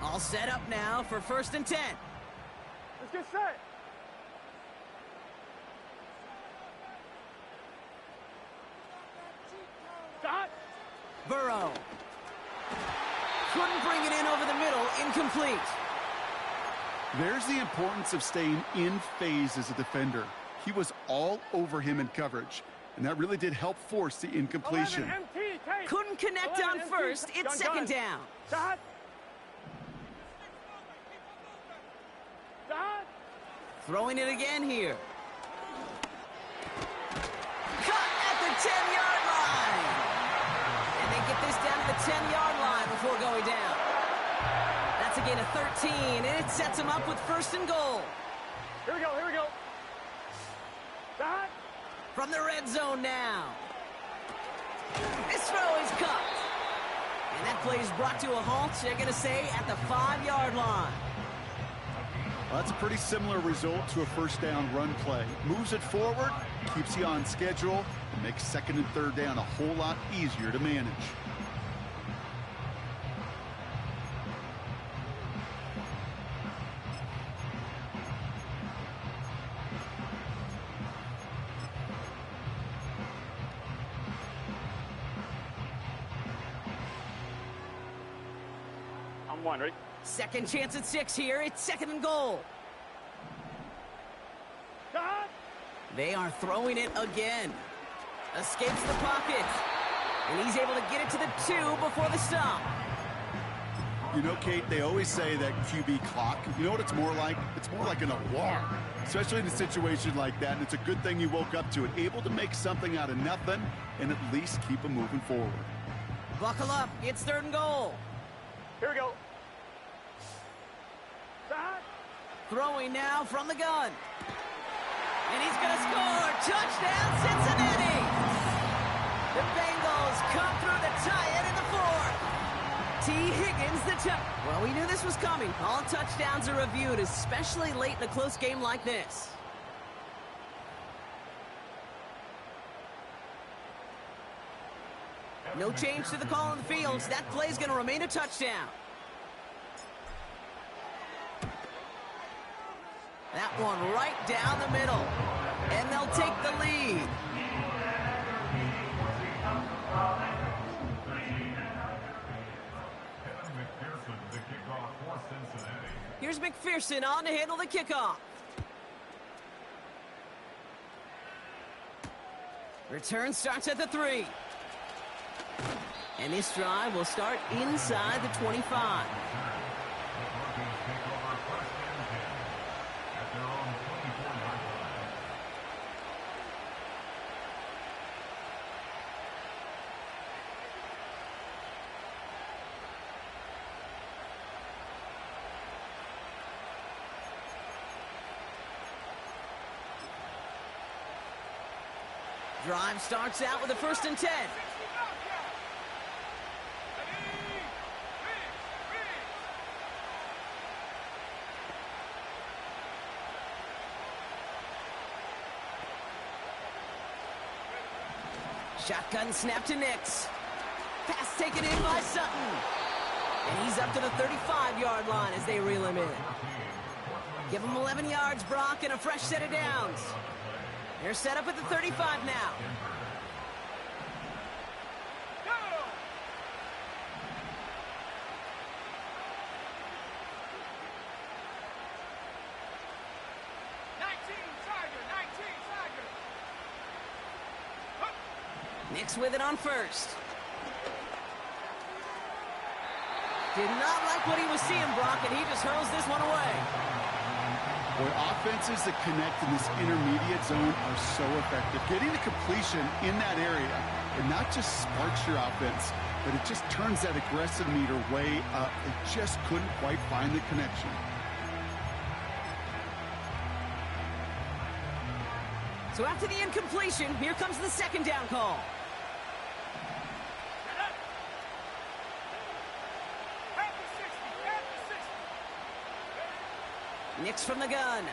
All set up now for first and 10. Let's get set. Dot. Burrow. Couldn't bring it in over the middle. Incomplete. There's the importance of staying in phase as a defender. He was all over him in coverage, and that really did help force the incompletion. Couldn't connect on first. It's second down. Dot. Throwing it again here. Cut at the 10-yard line. And they get this down to the 10-yard line before going down. That's a gain of 13, and it sets them up with first and goal. Here we go, here we go. Dot. From the red zone now. This throw is cut. And that play is brought to a halt, they're going to say, at the 5-yard line. Well, that's a pretty similar result to a first down run play. Moves it forward, keeps you on schedule, and makes second and third down a whole lot easier to manage. On one, ready? Second chance at 6 here. It's second and goal. Dot. They are throwing it again. Escapes the pocket. And he's able to get it to the 2 before the stop. You know, Kate, they always say that QB clock, you know what it's more like? It's more like an alarm, especially in a situation like that. And it's a good thing you woke up to it, able to make something out of nothing and at least keep them moving forward. Buckle up. It's third and goal. Here we go. Dot. Throwing now from the gun. And he's going to score. Touchdown, Cincinnati. The Bengals come through to tie it in the fourth. T. Higgins, the touch. Well, we knew this was coming. All touchdowns are reviewed, especially late in a close game like this. No change to the call on the field, so that play's going to remain a touchdown. That one right down the middle. And they'll take the lead. Here's McPherson on to handle the kickoff. Return starts at the 3. And this drive will start inside the 25. Drive starts out with a 1st and 10. Shotgun snap to Nix. Pass taken in by Sutton. And he's up to the 35-yard line as they reel him in. Give him 11 yards, Brock, and a fresh set of downs. They're set up at the 35 now. Nix with it on 1st. Did not like what he was seeing, Brock, and he just hurls this one away. Boy, offenses that connect in this intermediate zone are so effective. Getting the completion in that area, it not just sparks your offense, but it just turns that aggressive meter way up. It just couldn't quite find the connection. So after the incompletion, here comes the 2nd down call. Nix from the gun.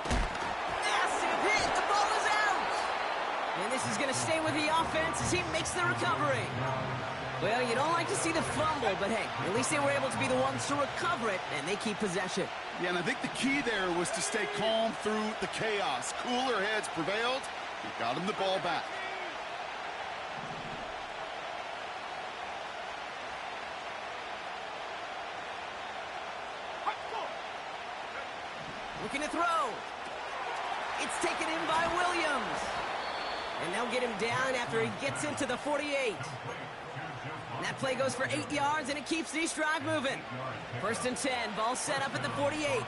Massive hit. The ball is out. And this is going to stay with the offense as he makes the recovery. Well, you don't like to see the fumble, but hey, at least they were able to be the ones to recover it, and they keep possession. Yeah, and I think the key there was to stay calm through the chaos. Cooler heads prevailed. He got him the ball back. Looking to throw. It's taken in by Williams. And they'll get him down after he gets into the 48. And that play goes for 8 yards, and it keeps this drive moving. 1st and 10, ball set up at the 48.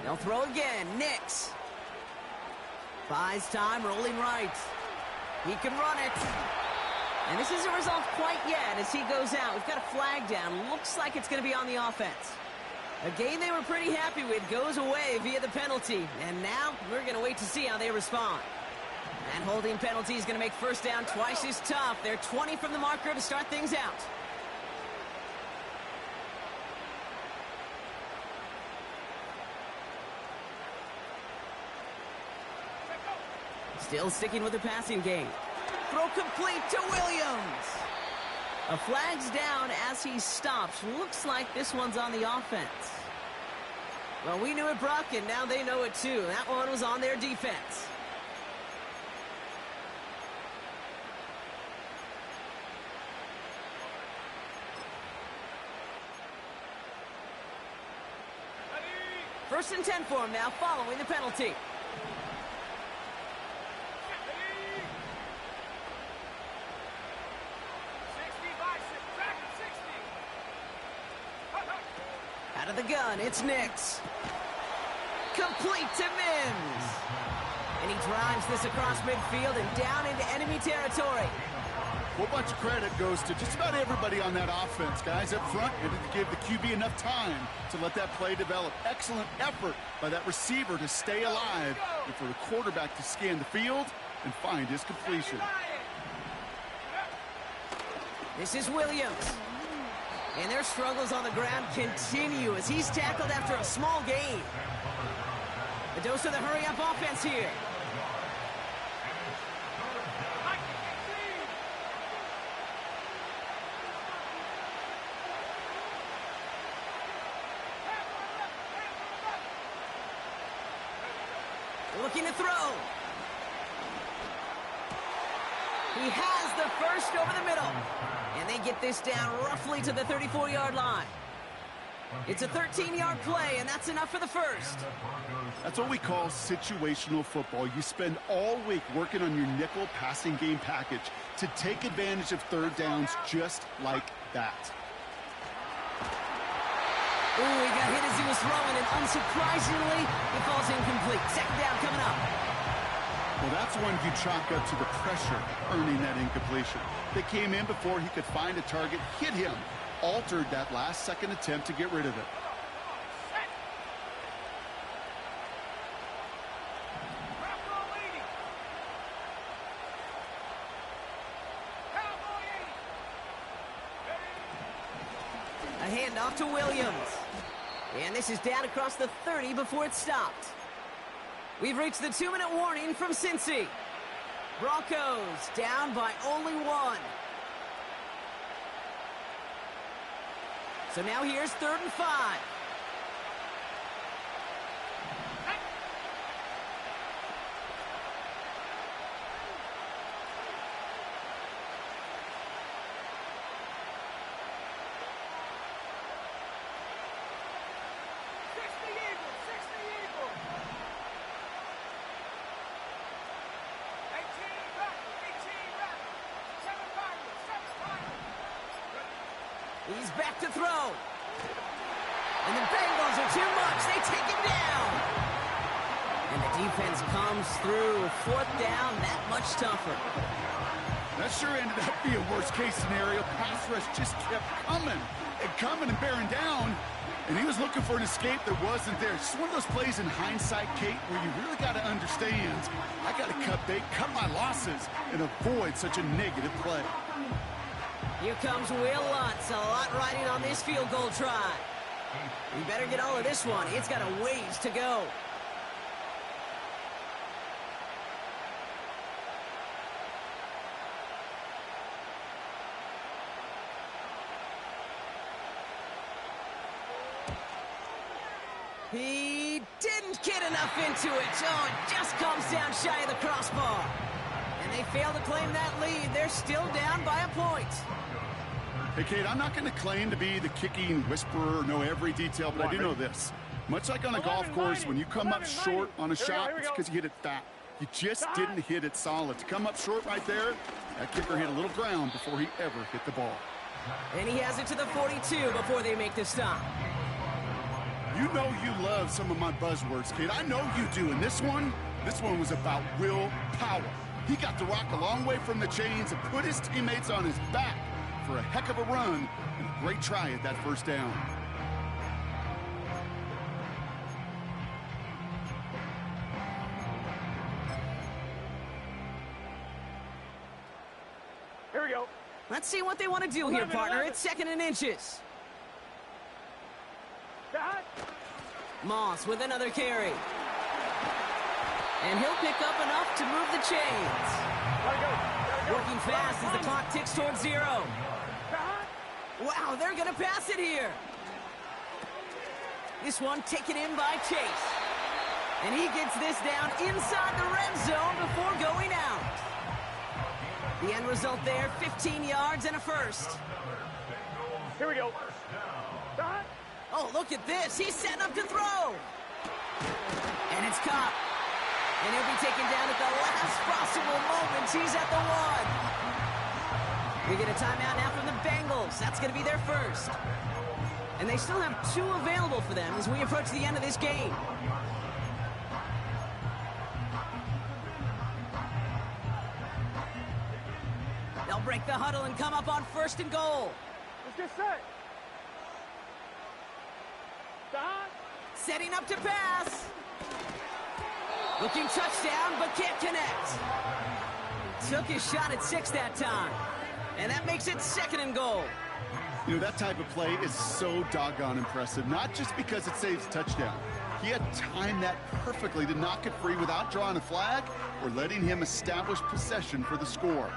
They'll throw again. Nix. Buys time, rolling right. He can run it. And this isn't resolved quite yet as he goes out. We've got a flag down. Looks like it's going to be on the offense. A game they were pretty happy with goes away via the penalty. And now we're going to wait to see how they respond. That holding penalty is going to make 1st down twice as tough. They're 20 from the marker to start things out. Still sticking with the passing game. Throw complete to Williams. A flag's down as he stops. Looks like this one's on the offense. Well, we knew it, Brock, and now they know it too. That one was on their defense. First and 10 for him now, following the penalty. Out of the gun, it's Nix. Complete to Mims. And he drives this across midfield and down into enemy territory. whole bunch of credit goes to just about everybody on that offense. Guys up front, able to give the QB enough time to let that play develop. Excellent effort by that receiver to stay alive and for the quarterback to scan the field and find his completion. This is Williams. And their struggles on the ground continue as he's tackled after a small gain. A dose of the hurry-up offense here. Looking to throw. He has the first over the middle. And they get this down roughly to the 34-yard line. It's a 13-yard play, and that's enough for the first. That's what we call situational football. You spend all week working on your nickel passing game package to take advantage of third downs just like that. Ooh, he got hit as he was throwing, and unsurprisingly, it falls incomplete. Second down coming up. Well, that's one you chalk up to the pressure earning that incompletion. They came in before he could find a target, hit him, altered that last-second attempt to get rid of it. A handoff to Williams. And this is down across the 30 before it stopped. We've reached the 2-minute warning from Cincy. Broncos down by only 1. So now here's 3rd and 5. He's back to throw. And the Bengals are too much. They take him down. And the defense comes through. 4th down, that much tougher. That sure ended up being a worst-case scenario. Pass rush just kept coming and bearing down. And he was looking for an escape that wasn't there. It's just one of those plays in hindsight, Kate, where you really got to understand, I got to cut my losses and avoid such a negative play. Here comes Will Lutz. A lot riding on this field goal try. We better get all of this one. It's got a ways to go. He didn't get enough into it. Oh, it just comes down shy of the crossbar. And they fail to claim that lead. They're still down by a point. Hey, Kate, I'm not going to claim to be the kicking whisperer or know every detail, but I do know this. Much like on a golf course, when you come up short on a shot, it's because you hit it fat. You just didn't hit it solid. To come up short right there, that kicker hit a little ground before he ever hit the ball. And he has it to the 42 before they make the stop. You know you love some of my buzzwords, Kate. I know you do. And this one was about willpower. He got the rock a long way from the chains and put his teammates on his back for a heck of a run and a great try at that first down. Here we go. Let's see what they want to do here, partner. It's 2nd and inches. Moss with another carry. And he'll pick up enough to move the chains. Working fast as the clock ticks towards 0. Wow, they're going to pass it here. This one taken in by Chase. And he gets this down inside the red zone before going out. The end result there, 15 yards and a first. Here we go. Oh, look at this. He's setting up to throw. And it's caught. And he'll be taken down at the last possible moment. He's at the 1. We get a timeout now from the Bengals. That's going to be their first. And they still have 2 available for them as we approach the end of this game. They'll break the huddle and come up on 1st and goal. Let's get set. Stop. Setting up to pass. Looking touchdown, but can't connect. Took his shot at 6 that time. And that makes it 2nd and goal. You know, that type of play is so doggone impressive, not just because it saves a touchdown. He had timed that perfectly to knock it free without drawing a flag or letting him establish possession for the score.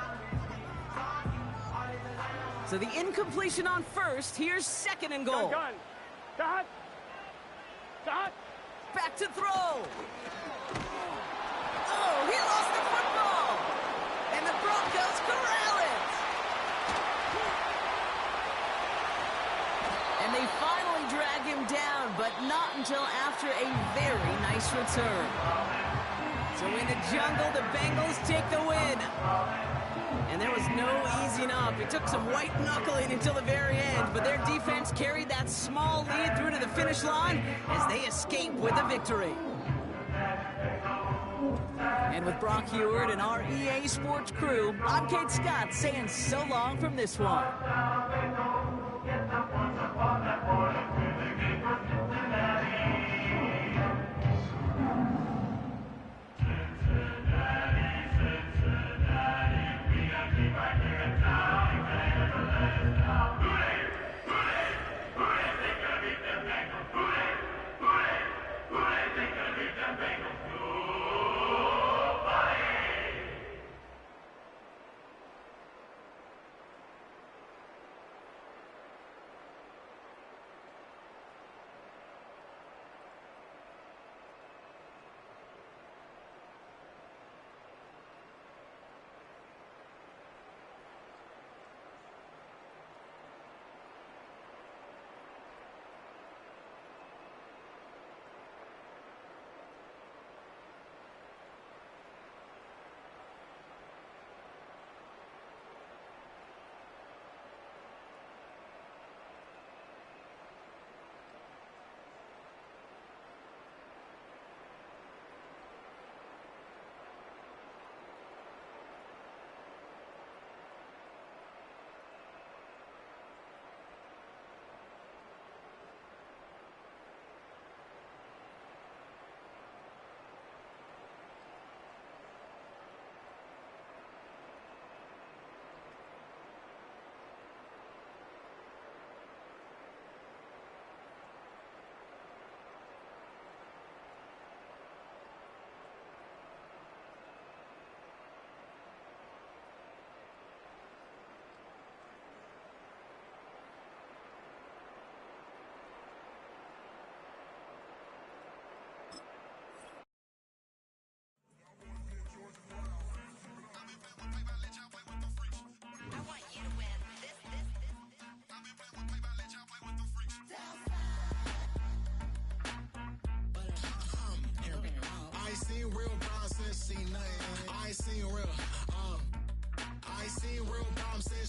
So the incompletion on 1st, here's 2nd and goal. Gun. Dot. Dot. Back to throw. Oh, he lost the football. And the Broncos corral it. And they finally drag him down, but not until after a very nice return. So in the jungle, the Bengals take the win. And there was no easing up. It took some white knuckling until the very end, but their defense carried that small lead through to the finish line as they escape with a victory. And with Brock Heward and our EA Sports crew, I'm Kate Scott saying so long from this one.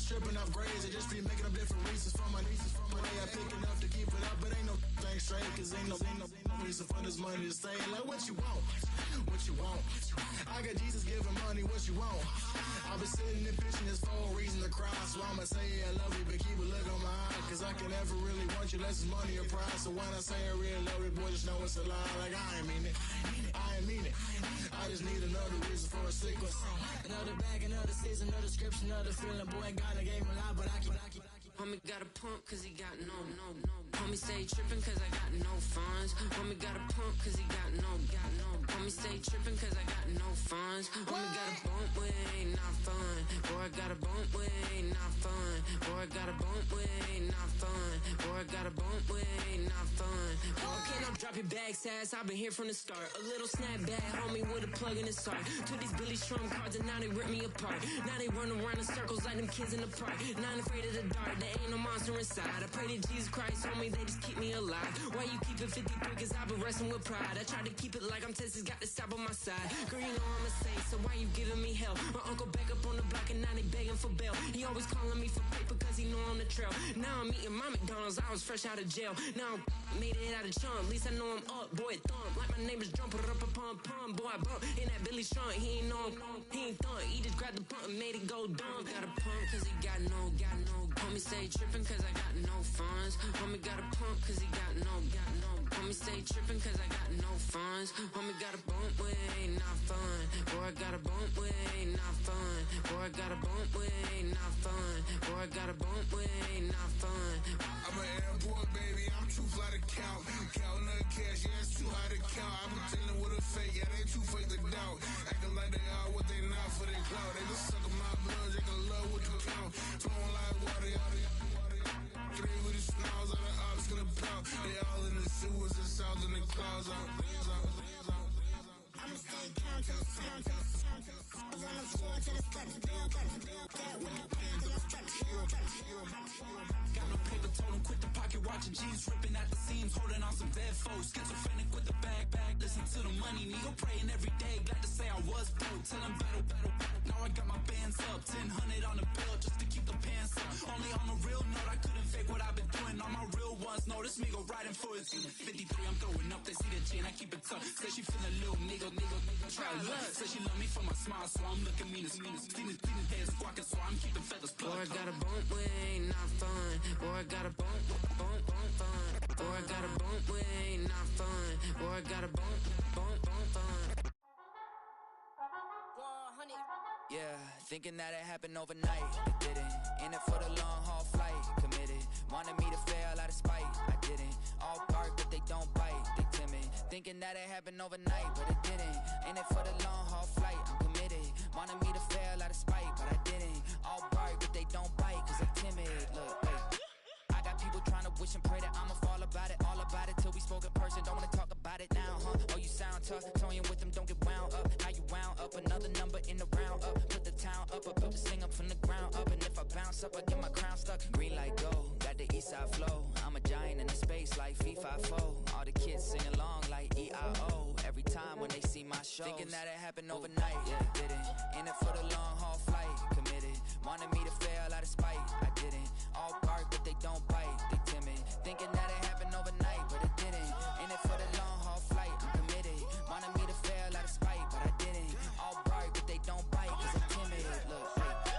Tripping off grades, I just be making up different reasons for my nieces. From my day, I pick enough to keep it up, but ain't no thing straight, cause ain't no reason for this money to stay. Like, what you want? What you want? I got Jesus giving money, what you want? I've been sitting and pitching this for a reason to cry, so I'ma say I love you, but keep a look on my eye, cause I can never really want you unless it's money or prize. So when I say I really love you, boy, just know it's a lie. Like, I ain't mean it. I ain't mean it. I just need another reason for a sequence. Another bag, another season, another description, another feeling. Boy, God, I gave him a lot, but I keep. Homie got a pump cause he got no. Homie stay tripping cause I got no funds. Homie got a pump cause he got no. Homie stay tripping cause I got no funds. Homie got a bump with ain't not fun. Boy, I got a bump with ain't not fun. Boy, I got a bump with ain't not fun. Boy, I got a bump with ain't not fun. Boy, can I drop your bag, sass? I've been here from the start. A little snapback, homie, with a plug in his heart. To these Billy Strum cards and now they rip me apart. Now they run around in circles like them kids in the park. Now I'm afraid of the dark. Ain't no monster inside. I pray to Jesus Christ, homie, they just keep me alive. Why you keep it 53? Cause I've been wrestling with pride. I try to keep it like I'm Texas, got the stop on my side. Girl, you know I'm a say, so why you giving me hell? My uncle back up on the block and now they begging for bail. He always calling me for paper cause he know I'm the trail. Now I'm eating my McDonald's, I was fresh out of jail. Now I made it out of chump, at least I know I'm up, boy, thump. Like my name is Jumper, up a pump, pump. Boy, I bump in that Billy Strong, he ain't know, he ain't thump. He just grabbed the pump and made it go dumb. Got a pump cause he got no. Homie stay tripping cause I got no funds. Homie got a pump cause he got no. Homie stay tripping cause I got no funds. Homie got a bump with ain't not fun. Boy, I got a bump with ain't not fun. Boy, I got a bump with ain't not fun. Boy, I got a bump with ain't not fun. I'm an airport baby, I'm too fly to count. Counting the cash, yeah, it's too high to count. I'm pretending with a fake, yeah, they too fake to doubt. Acting like they are what they not for their clout. They just sucking my blood, they can love what you count. Flowing like water, three with the snows on the ops gonna pout. They all in the sewers and south in the clouds. I'ma stay down to the sound, to the sound, to the sound. On the floor to the steps, build up, with no plans in the steps. Got no paper, told him quit the pocket, watching jeans ripping at the seams, holding on some dead foes. Schizophrenic with the bag, listen to the money, nigga praying every day. Glad to say I was broke, tell him battle. Now I got my bands up, 1000 on the bill just to keep the pants up. Only on a real note, I couldn't fake what I've been doing. All my real ones know this nigga riding for it. 53, I'm throwing up, they see the chain, I keep it tough. Say she feeling a little nigga, try look. Say she love me for my smile, so I'm looking mean as Steven head squawking, so I'm keeping feathers plucked. Boy, I got a bump with ain't not fun. Boy, I got a bump fun. Boy, I got a bump with ain't not fun. Boy, I got a bump fun. Yeah, thinking that it happened overnight, it didn't. In it for the long haul flight, committed. Wanted me to fail out of spite, I didn't. All bark but they don't bite, they timid. Thinking that it happened overnight, but it didn't. In it for the long haul flight, I'm committed. Wanted me to fail out of spite, but I didn't. All bark but they don't bite, cause I'm timid. Look, wait. I got people trying to wish and pray that I'ma fall about it, all about it till we spoke in person. Don't wanna talk about it now, huh? Oh, you sound tough, toying with them, don't get wound up. How you wound up? Another number in the round up. Put the town up, I built this thing up from the ground up. And if I bounce up, I get my crown stuck. Green light go, got the east side flow. I'm a giant in the space like FIFA 4. All the kids sing along like EIO. Every time when they see my show, thinking that it happened overnight, yeah, it didn't. In it for the long haul flight, committed. Wanted me to fail out of spite, I didn't. All bark but they don't bite, they timid. Thinking that it happened overnight, but it didn't. In it for the long haul flight, I'm committed. Wanted me to fail out of spite, but I didn't. All bark but they don't bite, cause I'm timid. Look,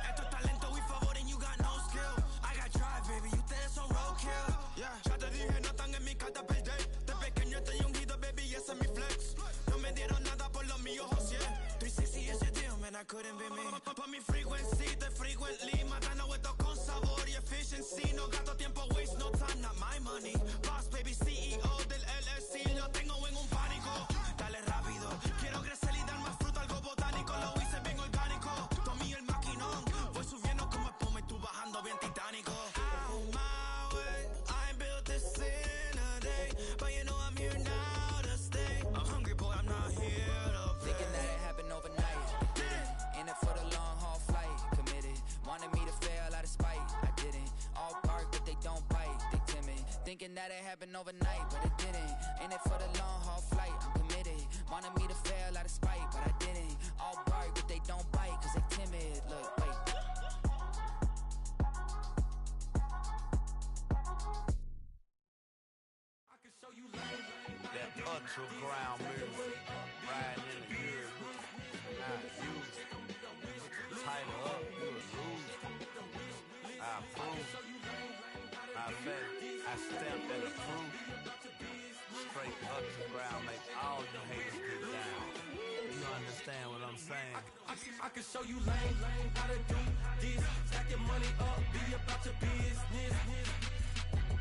Esto es talento y favor and you got no skill. I got drive, baby, ustedes son roadkill. Yeah, ya te dije, no están en mi carta perder. De pequeño estoy ungido, baby, y ese es mi flex. No me dieron nada por lo mío, José. 360 is your deal, man, I couldn't be me. Por mi frequency, te frequently. Matando esto con sabor y efficiency. No gasto tiempo, waste no time, not my money. Boss, baby, CEO del LLC. Lo tengo en un pánico. Dale rápido, quiero crecer y dar más fruto, algo botánico. Lo hice bien orgánico. Tomé el maquinón. Voy subiendo como espuma y tú bajando bien titánico. Out my way, I ain't built this in a day. But you know I'm here now to stay. I'm hungry, boy, I'm not here to play. thinking that it happened overnight, it didn't. In it for the long haul flight, committed. Wanted me to fail out of spite, I didn't. All bark but they don't bite, they timid. Thinking that it happened overnight, but it didn't. In it for the long haul flight, I'm committed. Wanted me to fail out of spite, but I didn't. All bark but they don't bite, cause they timid. Look, wait. That ultra ground music, riding in the years, not used. Title up, you a loser. I approve. I bet, I stamp and approve. Straight ultra ground, make all you haters get down. You understand what I'm saying? I can show you lame, how to do this. Stack your money up, be about your business.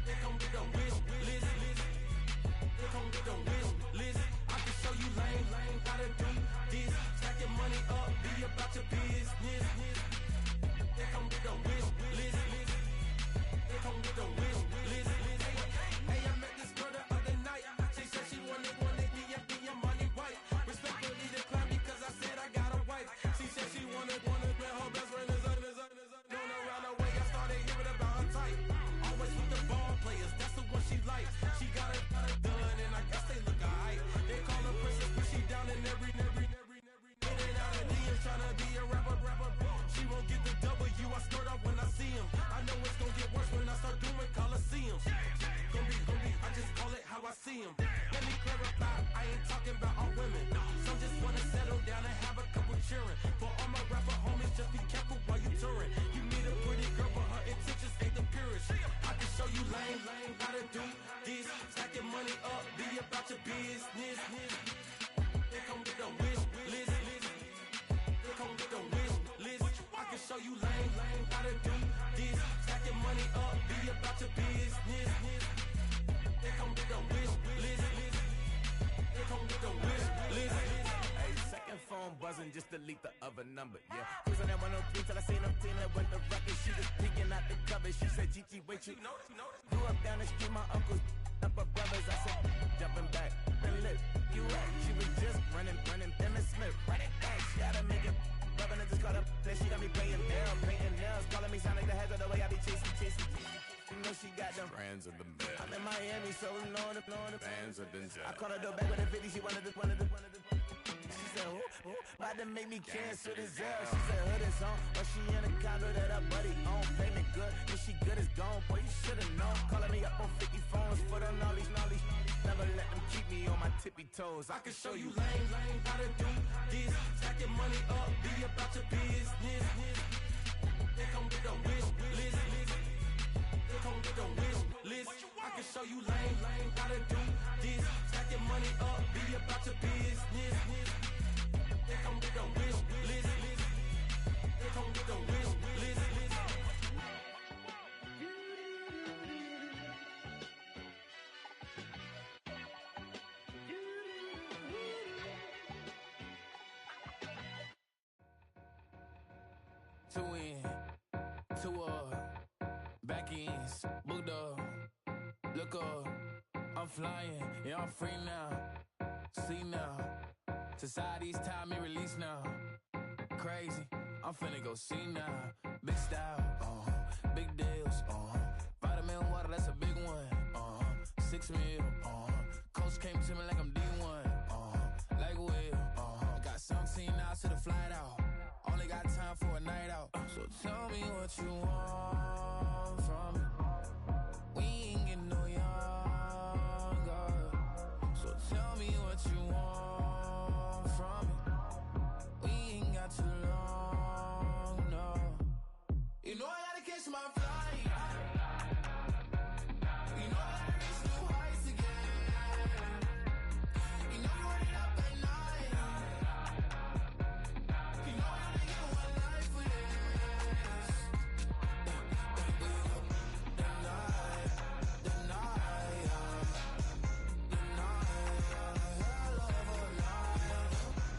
They come with a wish list. They come with a wish list. I can show you lame, how to do this. Stack your money up, be about your business. They come with a wish list. They come with a wish list. Hey, I met this girl the other night. She said she wanted me and be a money white. Respectfully declined because I said I got a wife. She said she wanted her best friend is known around the way. I started hearing about her type. Always with the ball players, that's the one she likes. She got it done and I guess they look alright. They call her princess, but she down in every. It see him. Let me clarify, I ain't talking about all women. Some just wanna settle down and have a couple children. For all my rapper homies, just be careful while you touring. You meet a pretty girl, but her intentions ain't the purest. I can show you lame, how to do this. Stack your money up, be about your business. They come with the wish list. They come with the wish list. I can show you lame, how to do this. Stack your money up, be about your business. They come with the wish list. They come with the wish list. Hey, second phone buzzing, just delete the other number, yeah. Cruising at 103 till I seen them Tina with the record. She was peeking out the cover. She said, Gigi, wait, you grew up down the street, my uncles, up her brothers. I said, jumping back, and lit, you right. She was just running, Emmett Smith, running back. She had to make it, rubbing, I just caught up. Then she got me playing nails, painting nails, calling me sound like the heads of the way I be chasing. You know she got them Brands of the bed. I'm in Miami, so knowing the Bands of Denzel. I called her door back with a 50, she wanted the. She said, who? About to make me cancel this L. She said, hood is on, but she in a condo that her buddy own. Payment good, if she good is gone, boy, you should've known. Calling me up on 50 phones for the knowledge. Never let them keep me on my tippy toes. I can show you lame, how to do this. Stack your money up, be about your business. They come with the wish list. They come with the wish list. I can show you lame, how to do this. Stack your money up, be about your business. They come with the wish list. They come with the wish list. Two in, two up, back ends, booked up, look up, I'm flying, yeah, I'm free now, see now, society's time me release now, crazy, I'm finna go see now, big style, big deals, vitamin water, that's a big one, 6 mil, coach came to me like I'm D1, like Will, I got 17 hours to the flight out. Only got time for a night out. So tell me what you want from me. We ain't getting no younger. So tell me what you want from me. We ain't got too long, no. You know I gotta catch my flight. You know I gotta reach new heights again. You know you're running up at night. You know I only get one life for this. The night, hell of a night. The night,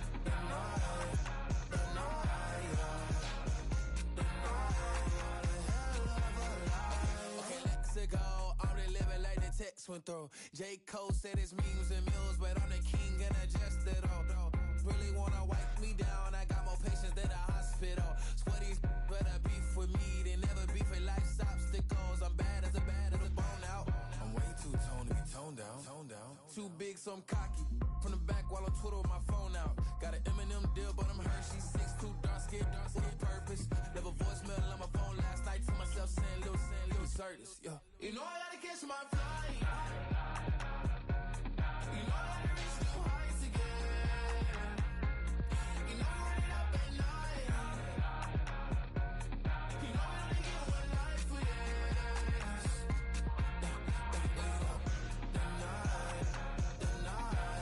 okay, let's go. I'm the living like the text went through. J. Cole said it's memes and mills, but I'm the king and adjust it all. Really wanna wipe me down, I got more patience than a hospital. Sweaty's better beef with me than never beef with life's obstacles. I'm bad as a bone out. I'm way too toned to be toned down. Too big, so I'm cocky. From the back while I'm Twitter with my phone out. Got an Eminem deal, but I'm Hershey. 6'2", dark skin with purpose. Never voicemail on my phone last night to myself saying little Curtis, yeah. You know I gotta catch my flight. You know I gotta reach new heights again. You know I'm running up at night. You know I only get one life for this. The night,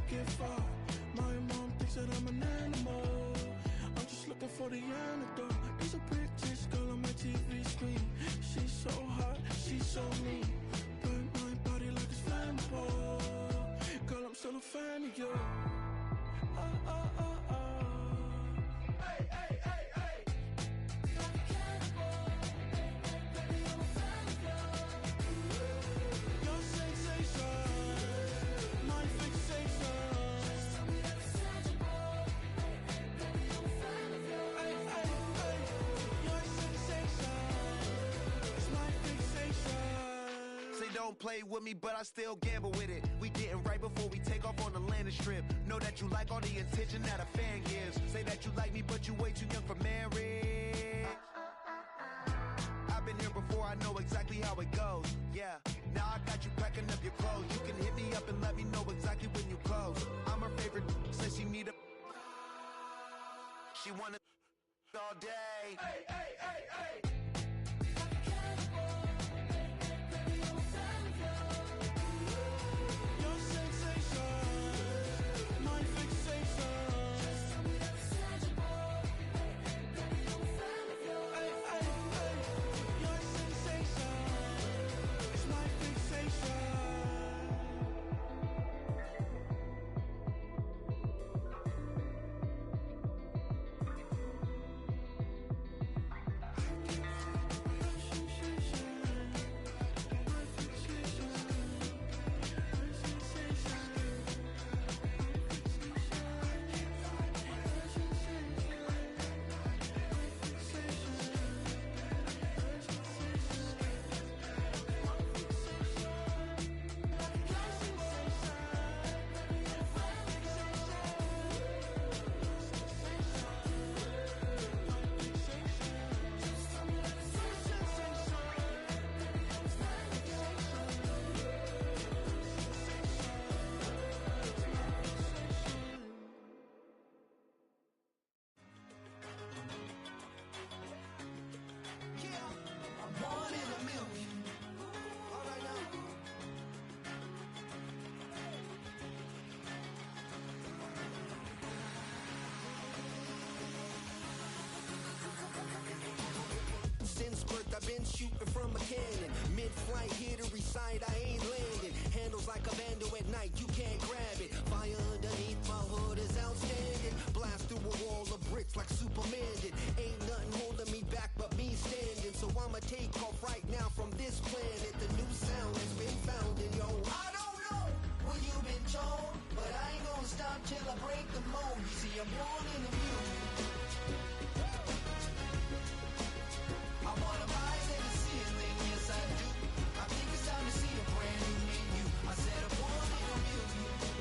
get far. My mom thinks that I'm an animal. I'm just looking for the antidote. There's a British girl on my TV screen. She's so hot, she's so mean. Burn my body like it's flammable. Girl, I'm still a fan of you. Hey, hey, hey, hey. Like a cannibal. Baby, I'm a fan of you. Your sensation, my fixation. Just tell me that it's tangible. Baby, I'm a fan of you. Hey, hey, hey. Your sensation is my fixation. Say don't play with me, but I still gamble with it. We getting right before we take off on the landing strip. Know that you like all the attention that a fan gives. Say that you like me, but you way too young for marriage. I've been here before, I know exactly how it goes. Yeah, now I got you packing up your clothes. You can hit me up and let me know exactly when you close. I'm her favorite, says she need a... She wanna all day. Hey, hey, hey, hey. Since birth I've been shooting from a cannon. Mid-flight here to recite, I ain't landing. Handles like a vandal at night, you can't grab it. Fire underneath my hood is outstanding. Blast through a wall of bricks like Superman did. Ain't nothing holding me back but me standing. So I'ma take off right now from this planet. The new sound has been found in yo. I don't know what you've been told, but I ain't gonna stop till I break the mold. You see, I'm born in the music. I wanna rise in the ceiling, yes I do. I think it's time to see a brand new menu. I said I'm born in a million.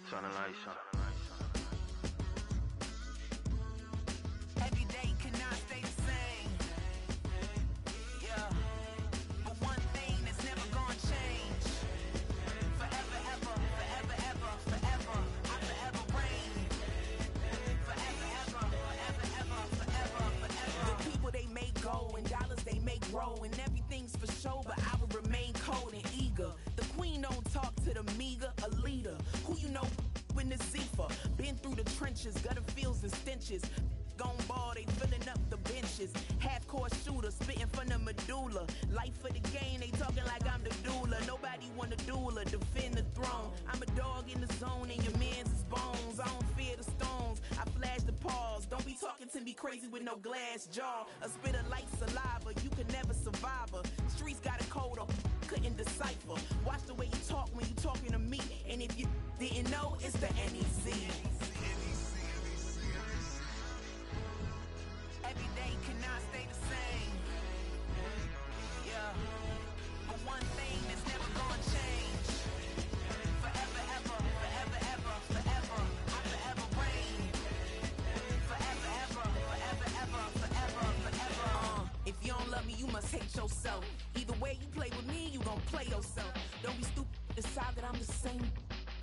Turn the lights on. Every day cannot stay the same. Yeah. But one thing that's never gonna change. Forever, ever, forever, ever, forever. I forever reign. Forever, ever, forever, ever, forever, forever. The people they make go and dollars they make grow and everything's for show, but I will remain cold and eager. The queen don't talk to the meager, a leader. Who you know in the Zephyr? Been through the trenches, gutter fields and stenches. Gone ball, they filling up the benches. Half-court shooter, spitting from the medulla. Life for the game, they talking like I'm the doula. Nobody want a doula, defend the throne. I'm a dog in the zone and your man's is bones. I don't fear the stones, I flash the paws. Don't be talking to me crazy with no glass jaw. A spit of light saliva, you can never survive her. Streets got a code up, couldn't decipher. Watch the way you talk when you talking to me. And if you didn't know, it's the NEC. Every day cannot stay the same. Yeah. But one thing that's never gonna change. Forever, ever, forever, ever, forever. I forever reign. Forever, ever, forever, ever, forever, forever. If you don't love me, you must hate yourself. Either way you play with me, you gon' play yourself. Don't be stupid, decide that I'm the same.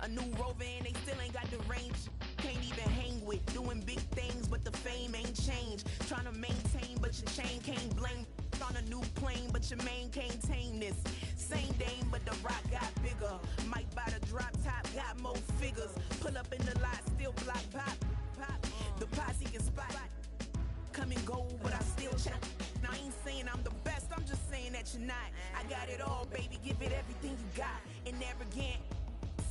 A new rover and they still ain't got the range. Can't even hang with, doing big things, but the fame ain't changed. Trying to maintain, but your chain can't blame. On a new plane, but your main can't tame this. Same dame, but the rock got bigger. Might buy the drop top, got more figures. Pull up in the lot, still block pop. The posse can spot. Come and go, but I still check. Now I ain't saying I'm the best, I'm just saying that you're not. I got it all, baby, give it everything you got. And arrogant.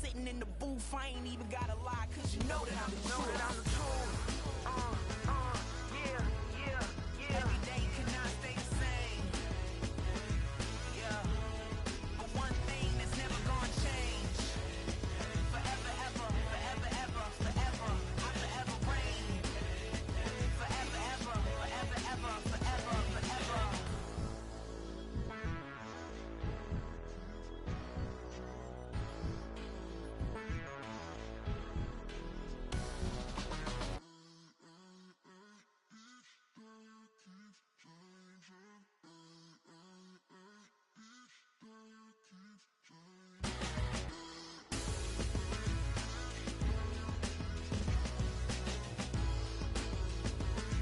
Sitting in the booth, I ain't even gotta lie, cause you know that I'm the truth. Yeah. Every day cannot stay the same. Yeah. But one thing that's never gonna change. Forever, ever, forever, ever, forever. I forever reign. Forever, ever, forever, ever, forever, forever.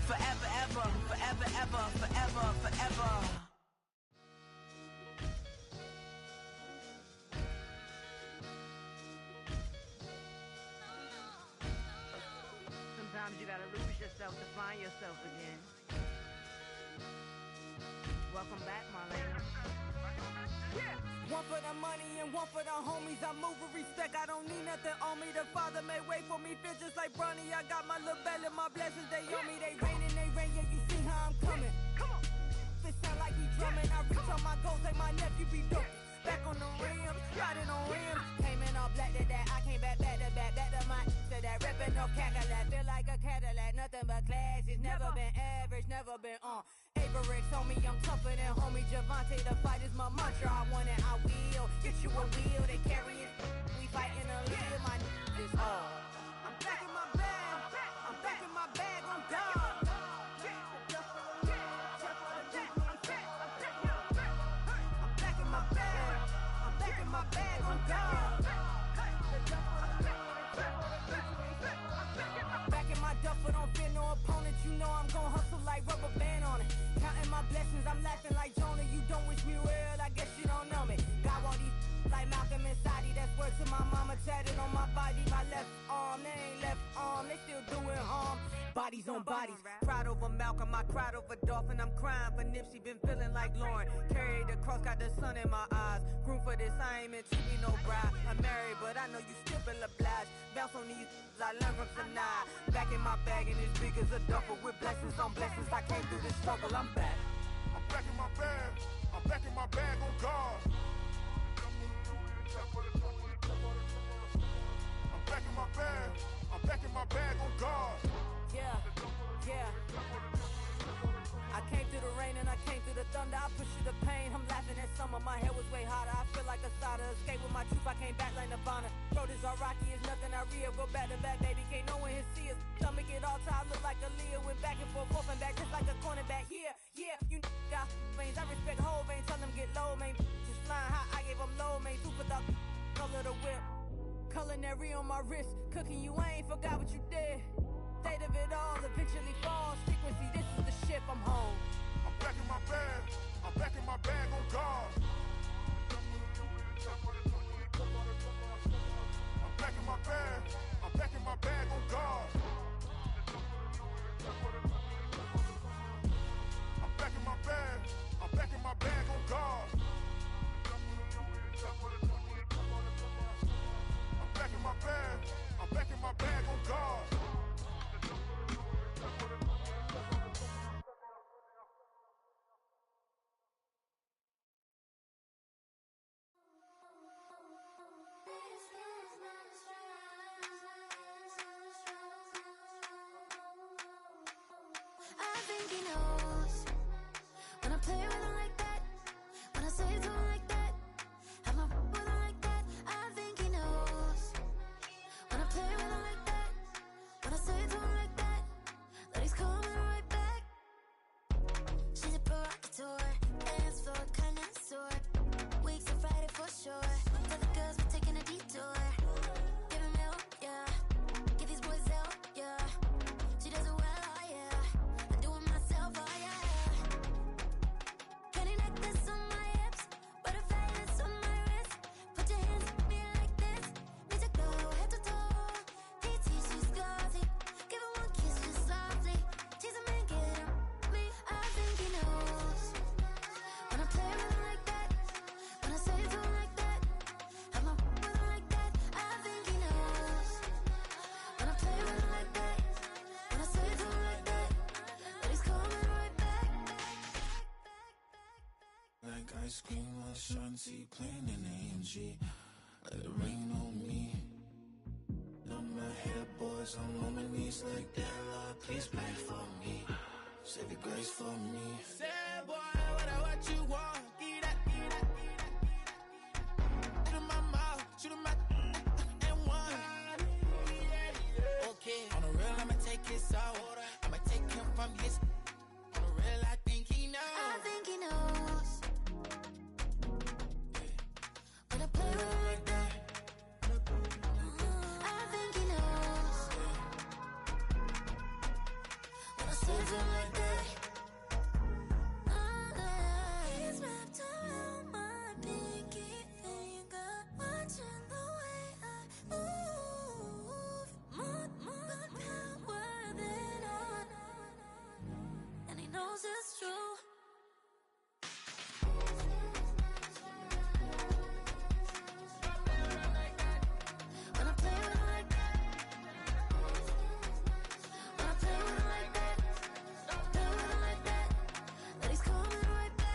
Forever, ever, forever, ever, forever, forever. Sometimes you gotta lose yourself to find yourself again. Welcome back, Marlena. Yeah. One for the money and one for the homies. I move with respect, I don't need nothing on me. The Father may wait for me, feel just like Bronny. I got my little belly, my blessings, they on me. They rain, yeah, you see how I'm coming. Come on. It sound like we drumming. I reach on my goals, like my nephew be dope. Back on the rims, riding on rims. Came in all black to that, I came back to my to that ripping no Cadillac. Feel like a Cadillac, nothing but class. It's never been average, never been on. Averix on me, I'm tougher than homie Javante. The fight is my mantra, I want it, I will. Get you a wheel, they carry it. We fighting a little, my is all. I'm back in my bag, I'm back in my bag, I'm gone. Back in my duffel, don't fear no opponent. You know I'm gon' hustle like rubber band on it. Counting my blessings, I'm laughing like Jonah. You don't wish me well, I guess you don't know me. Got all these like Malcolm and Sadie. That's word to my mama, tatted on my body. My left arm, they ain't left arm, they still doing harm. Bodies on bodies, cried over Malcolm, I cried over Dolphin. I'm crying for Nipsey, been feeling like Lauren. Carried the cross, got the sun in my eyes. Grew for this, I ain't meant to be no bride. I'm married, but I know you still feel obliged. Bounce on these, I learned from Sanaa. Back in my bag and it's big as a duffel. With blessings on blessings, I came through this struggle, I'm back. I'm back in my bag, I'm back in my bag on God. I'm back in my bag, I'm back in my bag on God. Yeah. I came through the rain and I came through the thunder. I push you the pain, I'm laughing at free up, go back to back, baby. Can't no one here see us. Stomach it all time, look like a Leah. Went back and forth and back, just like a cornerback. Yeah, yeah, you got veins. I respect whole veins, tell them get low, man. Just flying high, I gave them low, man. Two for the color the whip. Culinary on my wrist, cooking you, I ain't forgot what you did. State of it all, eventually falls. Frequency, this is the ship, I'm home. I'm back in my bag, I'm back in my bag on guard. I'm back in my bag, I'm back in my bag on guard. I'm back in my bag, I'm back in my bag on guard. I'm back in my bag, I'm back in my bag on guard. I think he knows when I play with him like that, when I say to him like that, have my with him like that. I think he knows when I play with him like that, when I say to him like that, that he's coming right back. She's a provocateur, dance floor connoisseur, weeks of Friday for sure. Tell the girls we're taking a detour. Give him hell, yeah. Give these boys hell, yeah. She does it well, oh yeah. I do it myself, oh yeah. Candy necklace on my hips, butterflies on my wrist. Put your hands on me like this. Need to go head to toe. DT, she's gauzy. Give her one kiss just softly. Tease him and get him me. I think he knows when I play with him like that, when I say to him like that, have my with him like that. I think he knows when I play with him like that, when I say to him like that, that he's coming right back. Like ice cream on Shanty, playing in AMG. Let it rain on me. On my head, boys, I'm on my knees like that. Lord, please pray for me. Save your grace for me. Say, boy, what you want? Give that. Shoot in my mouth, shoot in my and one. Okay, on the real, I'ma take his soul. I'ma take him from his. On the real, I think he knows. I think he knows when I play with him like that. I think he knows when I say to him like that. He's wrapped around my pinky finger, watching the way I move. More power than on, and he knows it's true. When I play with him like that, when I play with him like that, play with him like that, that he's coming right back.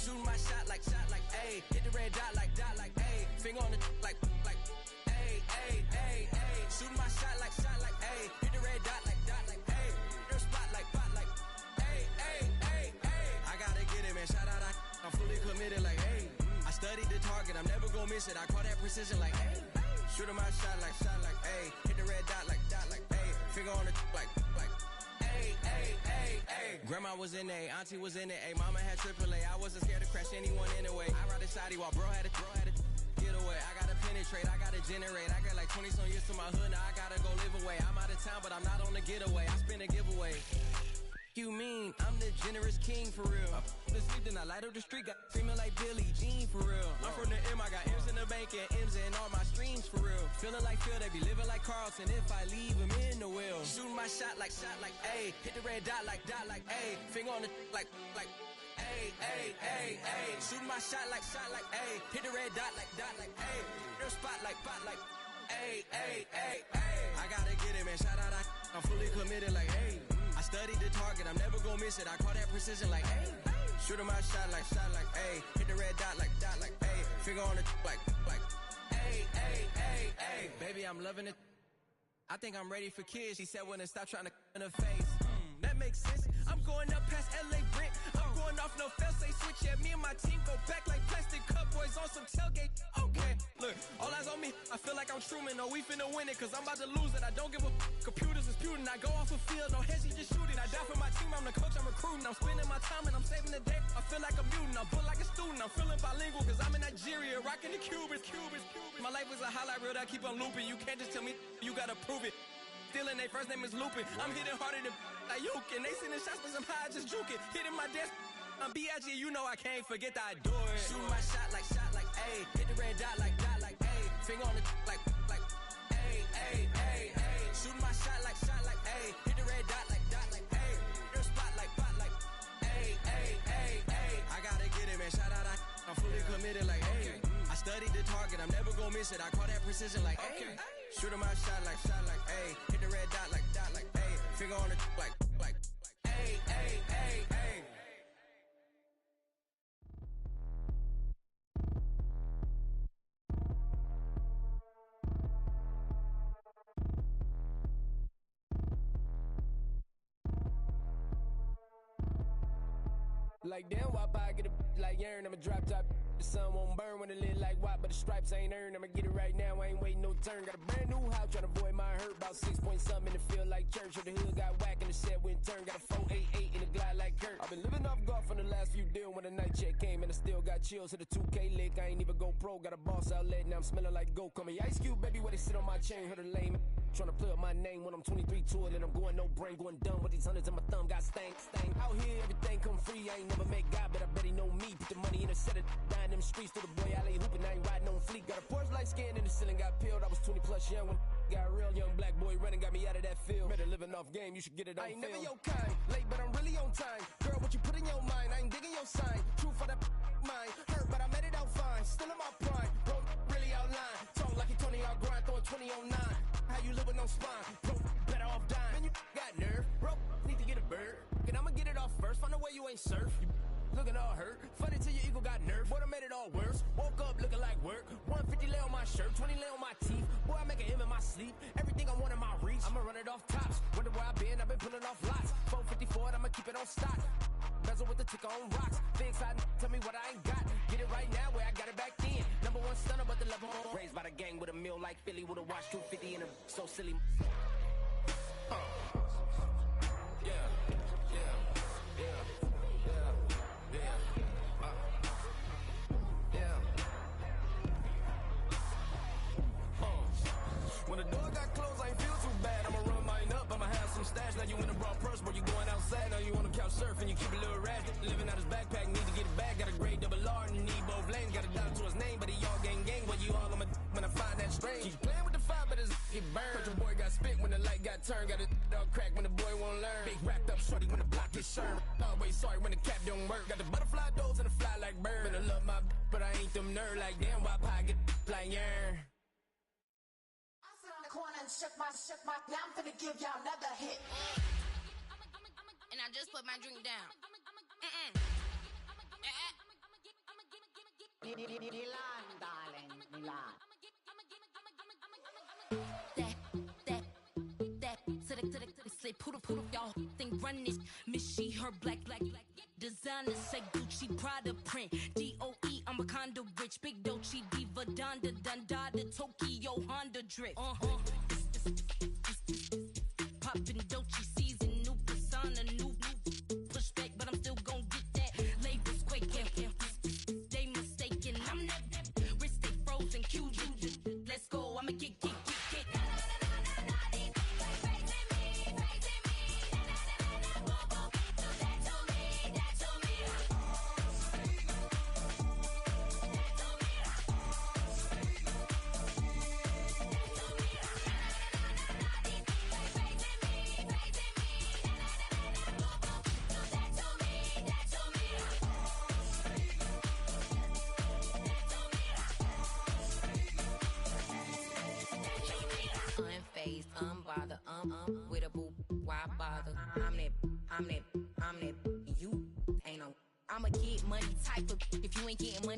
Shooting my shot like, ayy. Hit the red dot like, ayy. Finger on the like, ayy, ayy, ayy, ayy. Shooting my shot like, ayy. Hit the red dot like, ayy. Your spot like, ayy, ayy, ayy, ayy. I gotta get it, man. Shout out, I'm fully committed like, ayy. I studied the target, I'm never gonna miss it. I call that precision like, ayy. Shooting my shot like, ayy. Hit the red dot like, ayy. Finger on the like, ayy, ayy, ayy, ayy. Grandma was in A, auntie was in it, ayy. Mama had AAA, I wasn't scared to crash anyone anyway. I ride a shotty while bro had a get away. I gotta penetrate, I gotta generate. I got like 20 some years to my hood, now I gotta go live away. I'm out of town, but I'm not on the getaway. I spin a giveaway. You mean I'm the generous king for real? I been sleeping, I light up the street, got screaming like Billie Jean for real. I'm from the M, I got M's in the bank and M's in all my streams for real. Feeling like Phil, they be living like Carlton if I leave him in the will. Shooting my shot like A, hit the red dot like A, finger on the like A. Shooting my shot like A, hit the red dot like A, their spot like A. I gotta get it, man. Shout out, I'm fully committed like A. I studied the target, I'm never gonna miss it. I call that precision like A. Shooting my shot like A. Hit the red dot like A. Finger on the like A. Baby, I'm loving it. I think I'm ready for kids. She said when to stop trying to in her face. That makes sense. I'm going up past LA Brent. I'm going off no fail, say switch. Yeah, me and my team go back like plastic cup boys on some tailgate. Okay, look, all eyes on me. I feel like I'm Truman. No, we finna win it, cause I'm about to lose it. I don't give a computers is putin'. I go off a field, no heads, you just shooting. I die for my team, I'm the coach, I'm recruiting. I'm spending my time and I'm saving the day. I feel like a mutant, I'm built like a student. I'm feeling bilingual, cause I'm in Nigeria, rocking the Cubans. My life is a highlight reel that I keep on looping. You can't just tell me, you gotta prove it. Stealing, their first name is Lupin. I'm hitting harder than like Yukin. They sending shots, but I'm high, just juke it. Hitting my desk, I'm B.I.G. You know I can't forget that I do it. Shooting my shot like A. Hit the red dot like A. Finger on the like A. Shooting my shot like A. Hit the red dot like A. Their spot like A. I gotta get it, man. Shout out, I'm fully committed like A. I studied the target, I'm never gonna miss it. I call that precision like A. Shooting my shot like A. Hit the red dot like A. Finger on the like A. Like damn, why I get a like urn? I'ma drop top. The sun won't burn when it lit like what, but the stripes ain't earned. I'ma get it right now, I ain't waiting no turn. Got a brand new house, tryna avoid my hurt. About 6 point something in the field like church. Or the hood got whack and the set went turn. Got a 488 in the glide like Kurt. I've been living off golf on the last few deals. When the night check came and I still got chills. Hit a 2K lick, I ain't even go pro. Got a boss outlet, now I'm smelling like gold. Call me Ice Cube, baby, where they sit on my chain. Heard a lame tryna play up my name when I'm 23 to it. And I'm going no brain, going dumb with these hundreds in my thumb. Got stank. Out here, everything come free. I ain't never met God, but I bet he know me. Put the money in a set of dying them streets. Through the boy alley hooping, I ain't riding on fleek. Got a Porsche light skin in the ceiling, got peeled. I was 20 plus young when got real. Young black boy running, got me out of that field. Better living off game, you should get it on film. I ain't never your kind, late but I'm really on time. Girl, what you put in your mind, I ain't digging your sign. True for that mine, hurt but I made it out fine. Still in my prime, bro, really outline. Talk like he 20 out grind, throwing 20 on 9. How you live with no spine, bro, better off dying. Man, you got nerve, bro, need to get a bird. And I'ma get it off first, find a way you ain't surf. You looking all hurt, funny till your ego got nerve. Boy, I made it all worse, woke up looking like work. 150 lay on my shirt, 20 lay on my teeth. Boy, I make an M in my sleep, everything I want in my reach. I'ma run it off tops, wonder where I've been pulling off lots. 454, I'ma keep it on stock. Bezel with the ticker on rocks. Things I tell me what I ain't got. Get it right now where I got it back then. Number one stunner, but the level on. Raised by the gang with a meal like Philly with a watch 250 in a so silly. When the door got closed, I ain't feel too bad. I'ma run mine up, I'ma have some stash. Now you in a broad purse, but you going outside. Now you on the couch surfing, you keep a little rash. Living out his backpack, need to get it back. Got a grade double R and need both lanes. Got a dollar to his name, but he all gang. But you all on my when I find that strange. Keep playing with the fire, but his get burned. But your boy got spit when the light got turned. Got a dog crack when the boy won't learn. Big wrapped up shorty when the block gets served. Always sorry when the cap don't work. Got the butterfly doors and the fly like bird. And I love my but I ain't them nerd like damn. Why pie get like yarn? Corner and shook my, now I'm finna give y'all another hit. And I just put my drink down. Milan, darling, Milan. That, to the, say poodle, y'all think run this. Miss she, her black, designer, say Gucci, Prada print, DOE, I'm a condo rich, big Dolce, Diva, Donda, the Tokyo, Honda drip. Poppin' Dolce season, new persona, new pushback, but I'm still gon' get that. Labels quaking, they mistaken. I'm that wrist stay frozen, QG. Let's go, I'ma get.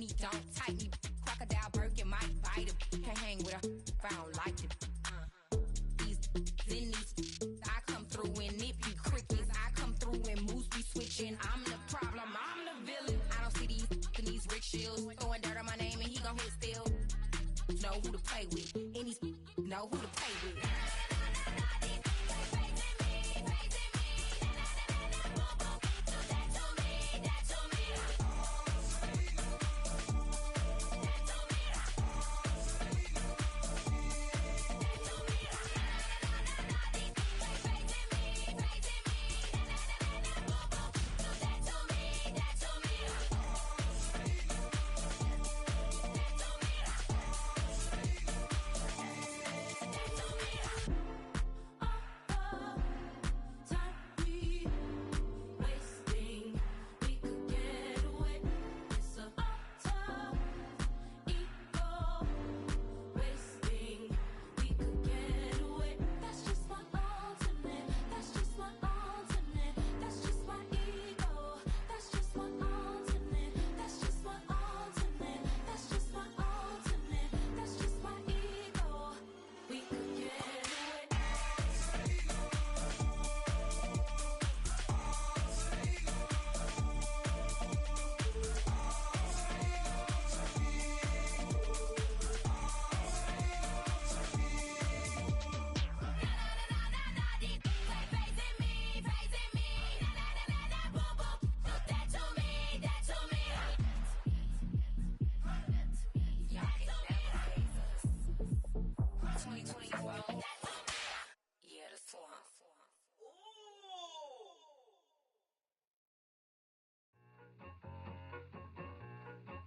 he don't tight me. Crocodile Birkin might bite him. Can't hang with her if I don't like it. These in these, I come through in nippy crickets. I come through in moose be switching. I'm the problem, I'm the villain. I don't see these rickshaws throwing dirt on my name and he gon' hit still. Know who to play with, and these know who to play with.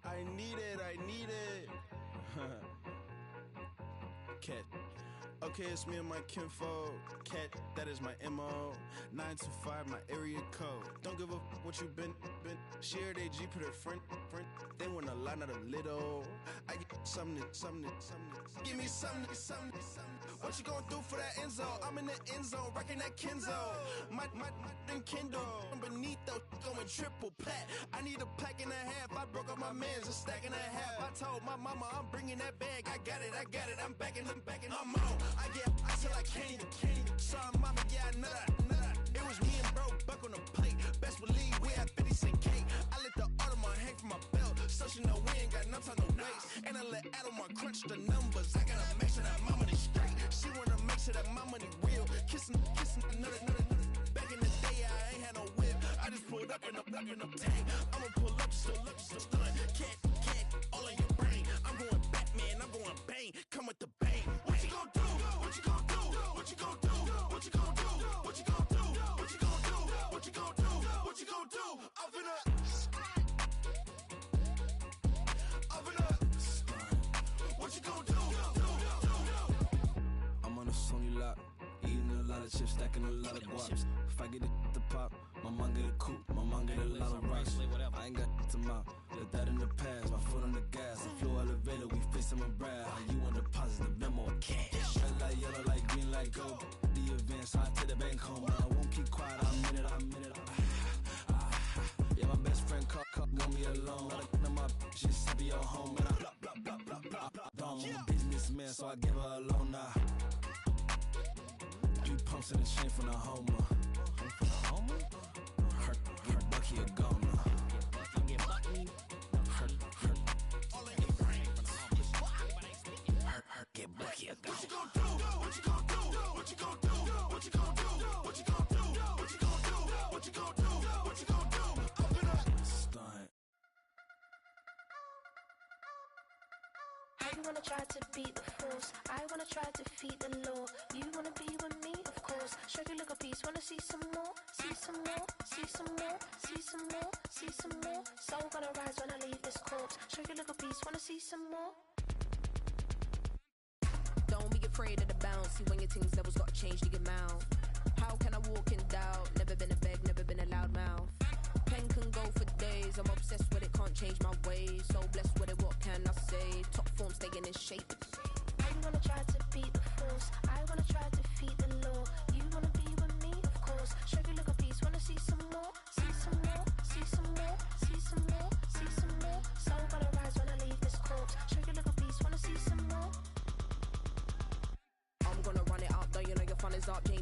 I need it. Cat. Okay, it's me and my kinfolk. Cat, that is my MO. 925, my area code. Don't give a what you been. Shared AG, put her friend. They want a lot, not a little. I get something. Give me something. What you gonna do for that end zone? I'm in the end zone, rocking that Kenzo. My Kindle. Beneath though, going triple plat. I need a pack and a half. I broke up my mans, a stack and a half. I told my mama I'm bringing that bag. I got it. I'm backing. I'm on. I get till I can't. Sorry, mama, yeah, I know that. It was me and bro, buck on the plate. Best believe we had 50 cent cake. I let the Audemars hang from my belt, so she know we ain't got no time to waste. And I let Adelmar crunch the numbers. I gotta make sure that my money straight. She wanna make sure that my money real. Kissing another. Back in the day, I ain't had no whip. I just pulled up in the tank. I'ma pull up just to stun. Cat, all in your brain. I'm going Batman, I'm going bang. Come with the bang. What you gonna do? What you gonna do? What you gonna do? What you gonna do? What you gonna do? What you gonna do? What you gonna do? What you gonna do? I'm finna. What you gonna do? I'm on a Sony lot, eating a lot of chips, stacking a lot of guaps. If I get it to pop, my mom get a coupe, my mom get a lot of rice. I ain't got to mouth, let that in the past. My foot on the gas, I flew elevator, we facing my brad. How you want to deposit the memo or cash? Red light, yellow light, green light, go. The event, so I take the bank home. I won't keep quiet, I'm in it. Yeah, my best friend caught want me alone. None of my bitches be your home, and I blah. I'm a businessman, so I give her a loan now. 3 pumps in the chain from the Homer. Her Bucky a goner. Her get Bucky a goner. What you gonna do? What you gonna do? What you gonna do? What you gonna do? What you gonna do? What you gonna do? What you gonna do? What you gonna do? Up in a stunt. I wanna try to beat the force. I wanna try to defeat the law. You wanna be with me, of course. Show you look a piece. Wanna see some more? See some more? See some more? See some more? See some more? Soul gonna rise when I leave this corpse. Show you look a piece. Wanna see some more? Don't be afraid of the bounce. See when your things levels got changed to your mouth. How can I walk in doubt? Never been a beg, never been a loud mouth. Pen can go for days. I'm obsessed with it, can't change my ways. So blessed with it, what can I say? Top form staying in shape. I wanna try to beat the force. I wanna try to defeat the law. You wanna be with me, of course. Show you look a piece. Wanna see some more? See some more? See some more? See some more? See some more? Soul gonna rise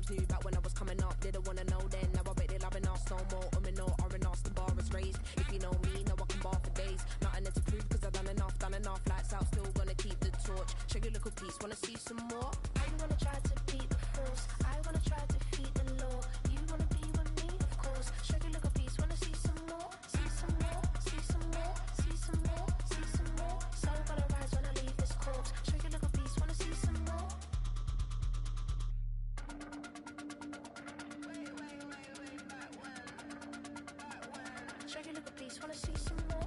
babes knew back when I was coming up. Didn't wanna know then, now I bet they're loving us no more. No, R&R, the bar is raised. If you know me, know I can bar for days. Nothing to prove cause I've done enough. Lights out, still gonna keep the torch. Show you a little piece, wanna see some more? I wanna try to beat the force. I wanna try to defeat the law. You wanna be with me, of course. Show you a little piece, wanna see some more? See some more, see some more, see some more, see some more. Soul gonna rise when I leave this corpse. Show you a little piece, wanna see some more? Show you a little piece, wanna see some more?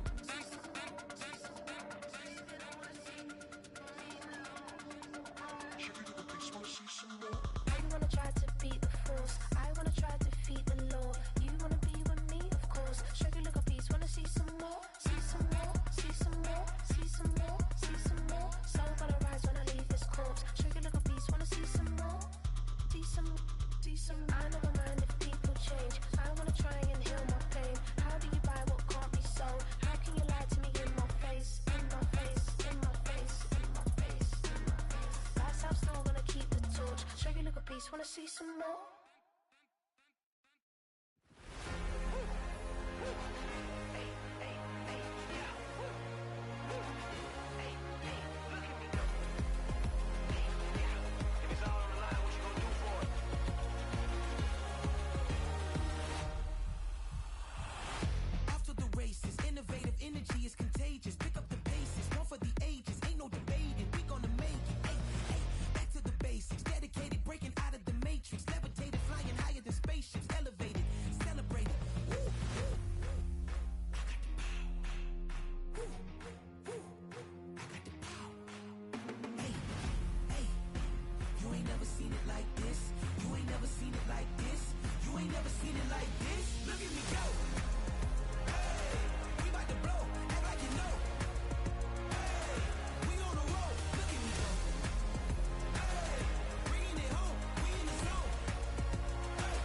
I wanna try to beat the force. I wanna try to defeat the law. You wanna be with me, of course. Show you a little piece, wanna see some more? See some more, see some more, see some more, see some more. Soul gonna rise when I leave this corpse. Show you a little piece, wanna see some more? See some, see some. I never mind if people change. I wanna try and heal my pain. How do you buy what can't be sold? How can you lie to me in my face? In my face, in my face, in my face, in my face. Lights out, still gonna keep the torch. Show you a little piece, wanna see some more? After the races, innovative energy is contagious. Pick up the paces, one for the ages. Ain't no debating, we gonna make it. Ay, ay, back to the basics. Dedicated, breaking out of the matrix. Levitated, flying higher than spaceships. Elevated, celebrated. Woo, woo. Woo, woo. I got the power. Hey, hey, you ain't never seen it like this. You ain't never seen it like this. You ain't never seen it like this. Look at me go. Hey, we about to blow. Act like you know. Hey, we on a roll. Look at me go. Hey, bringing it home. We in the zone. Hey,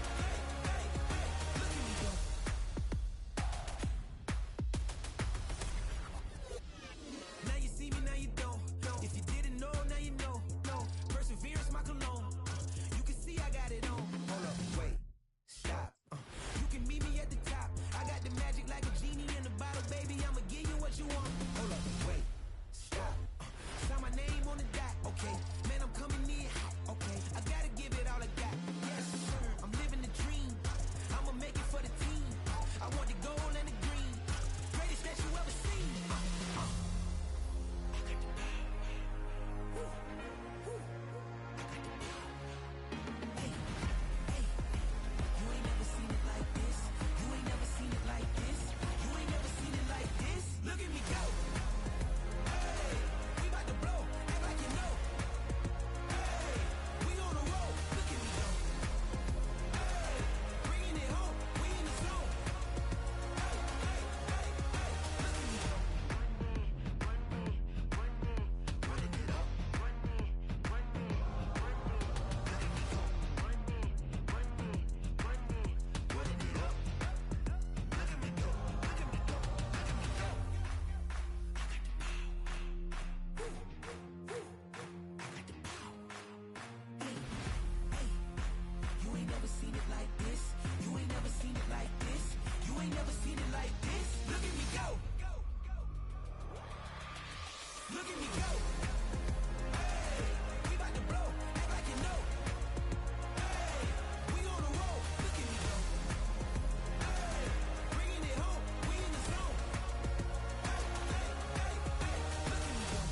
hey, hey, hey. Look at me go. Now you see me, now you don't. If you didn't know, now you know. No, perseverance, my cologne. You can see I got it on. Hold up, wait, stop. You can meet me at the top. I got the magic like a genie in a bottle, baby. I'ma give you what you want. Hold up, wait, stop. Sign my name on the dot, okay. Man, I'm coming in hot, okay. I gotta give it all I got. Yes, sir, I'm living the dream. I'ma make it for the team. I want the gold and the green. Greatest that you ever seen. You ain't never seen it like this. You ain't never seen it like this. You ain't never seen it like this. Look at me go. Hey, we about to blow. Act like you know. Hey, we on a roll. Look at me go. Hey, bringing it home. We in the zone. Hey, hey, hey, hey. Look at me go. Running it up. You ain't never seen it like this. You ain't never seen it like this. You ain't never seen it like this. Look at me go. Look at me go. Hey, we about to blow. Act like you know. Hey, we on a roll. Look at me go. Hey, bringing it home. We in the zone. Hey, hey, hey, hey. Look at me go.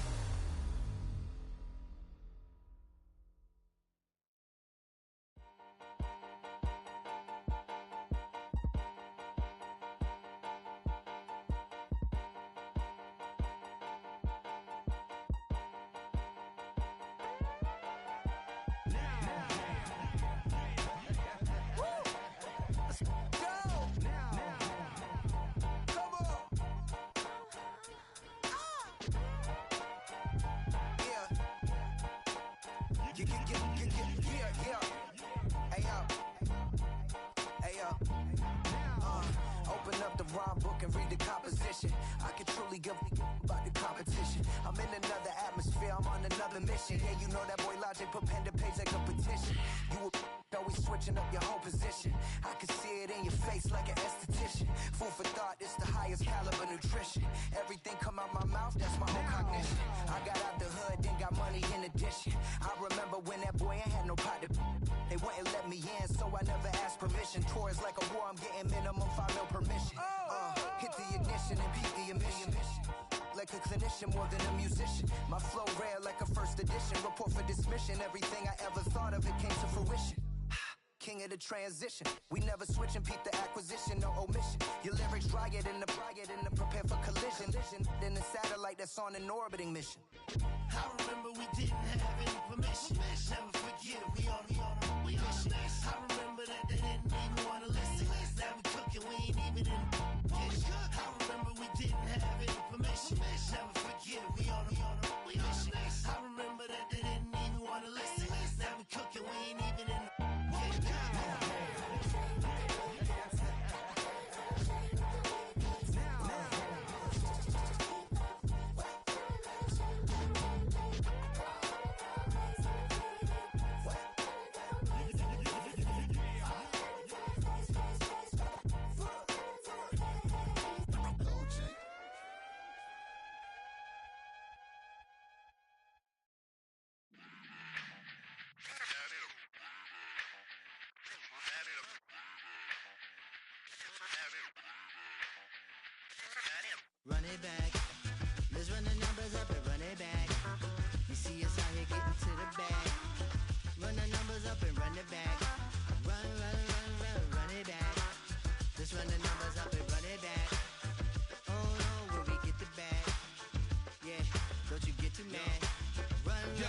Open up the rhyme book and read the composition. I can truly give about the competition. I'm in another atmosphere, I'm on another mission. Yeah, you know that boy Logic put pen to page like a petition. You always switching up your whole position. I can see it in your face like an esthetician. Food for thought, it's the highest caliber nutrition. Everything come out my mouth, that's my own cognition. I got out the hood, then got money in addition. I remember when that boy ain't had no pot to. They wouldn't let me in, so I never asked permission. Tours like a war, I'm getting minimum 5 mil permission. Hit the ignition and beat the emission. Like a clinician more than a musician. My flow rare like a first edition. Report for dismission. Everything I ever thought of, it came to fruition. King of the transition. We never switch and peep the acquisition, no omission. Your lyrics riot in the prepare for collision. Then the satellite that's on an orbiting mission. I remember we didn't have any permission. Never forget, we on a mission. I remember that they didn't even want to listen. Now we cooking, we ain't even in the kitchen. I remember we didn't have any permission. Never forget, we on a mission. I remember that they didn't even want to listen. Now we cooking, we ain't even in the Run it back. Let's run the numbers up and run it back. You see us out here getting to the bag. Run the numbers up and run it back. Run it back. Let's run the numbers up and run it back. Oh no, where we get the bag. Yeah, don't you get too mad. Run it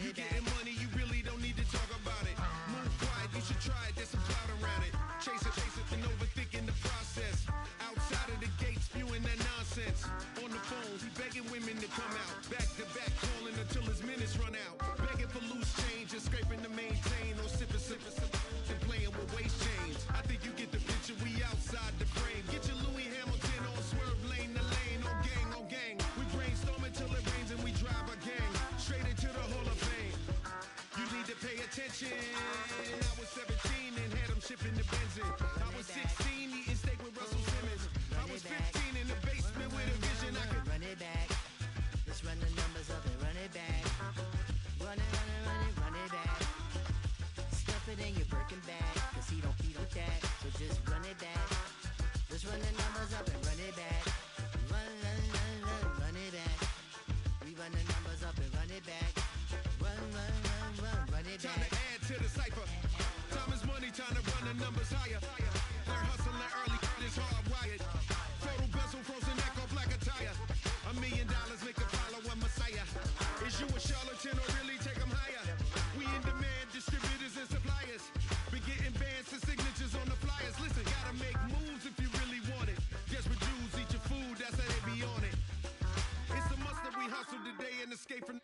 you back. getting money, you really don't need to talk about it. Move quiet, you should try it, there's some cloud around it. Chase it, and overthinking the process. Outside of the gate, spewing that nonsense. On the phone, he begging women to come out. Back to back, calling until his minutes run out. Begging for loose change and scraping to maintain. Or sipping, and playing with waist chains. I think you get the picture, we outside the frame. Get your Louis Hamilton on swerve lane to lane. On gang. We brainstorm until it rains and we drive a gang. Straight into the Hall of Fame. You need to pay attention. I was 17 and had them shipping the benzin. I was 16 eating steak with Russell Simmons. I was 15 in the basement with a vision. I could run it back. Let's run the numbers up and run it back. Run it back. Stuff it in your Birkin bag, cause he don't eat with that. So just run it back. Let's run the numbers up and run it back. Run it back. We run the numbers up and run it back. Run it back. Time to add to the cipher. Time is money, time to run the numbers higher. They're hustling early, it's hardwired. Photo bezel, frozen neck or black attire. $1 million make a follow a messiah. Is you a charlatan or really take them higher? We in demand, distributors and suppliers. Been getting bands and signatures on the flyers. Listen, gotta make moves if you really want it. Desperate Jews eat your food, that's how they be on it. It's a must that we hustle today and escape from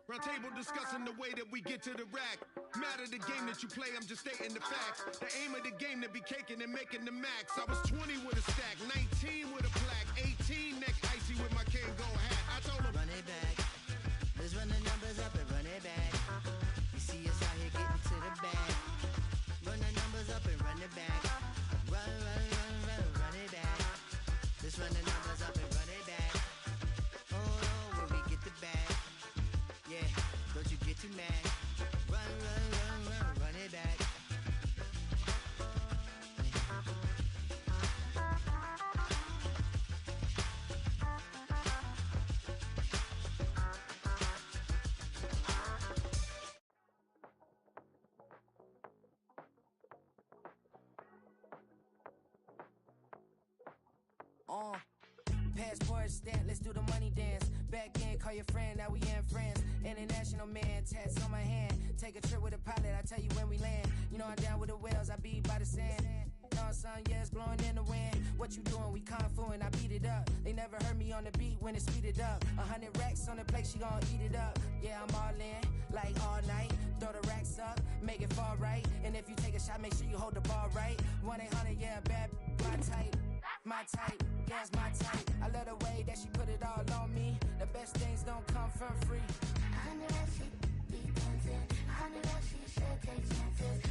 round table discussing the way that we get to the rack. Matter the game that you play, I'm just stating the facts. The aim of the game to be caking and making the max. I was 20 with a stack, 19 with a plaque, 18 neck icy with my Kango hat. I told him run it back. Let's run the numbers up and run it back. You see us out here getting to the bag. Run the numbers up and run it back. Run it back. Let's run the numbers up and run it back. Oh no, where we get the bag. Yeah, don't you get too mad. Run it back. Passport stamp, let's do the money dance. Back in, call your friend, now we in France. International man, tats on my hand. Take a trip with a pilot, I tell you when we land. You know I'm down with the whales, I be by the sand. On sun, yeah, it's blowing in the wind. What you doing? We kung fu and I beat it up. They never heard me on the beat when it speeded up. 100 racks on the plate, she gon' eat it up. Yeah, I'm all in, like all night. Throw the racks up, make it fall right. And if you take a shot, make sure you hold the ball right. 1-800, yeah, bad, my type. My type, yeah, it's my type. I love the way that she put it all on me. The best things don't come for free. 100 racks, she be dancing. 100 racks, she should take chances.